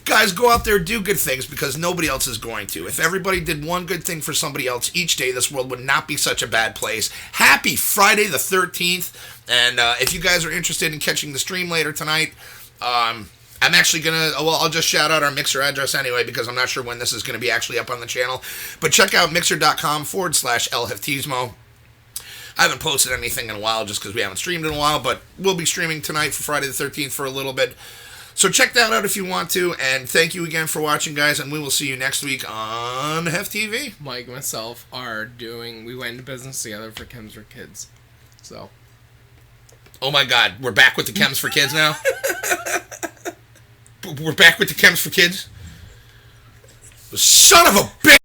Guys, go out there, do good things because nobody else is going to. If everybody did one good thing for somebody else each day, this world would not be such a bad place. Happy Friday the 13th. And if you guys are interested in catching the stream later tonight, I'm actually going to, I'll just shout out our Mixer address anyway because I'm not sure when this is going to be actually up on the channel. But check out mixer.com/LHefTismo. I haven't posted anything in a while just because we haven't streamed in a while, but we'll be streaming tonight for Friday the 13th for a little bit. So check that out if you want to, and thank you again for watching, guys, and we will see you next week on HefTV. Mike and myself we went into business together for Chems for Kids. So. Oh my God, we're back with the Chems for Kids now? We're back with the Chems for Kids? Son of a bitch!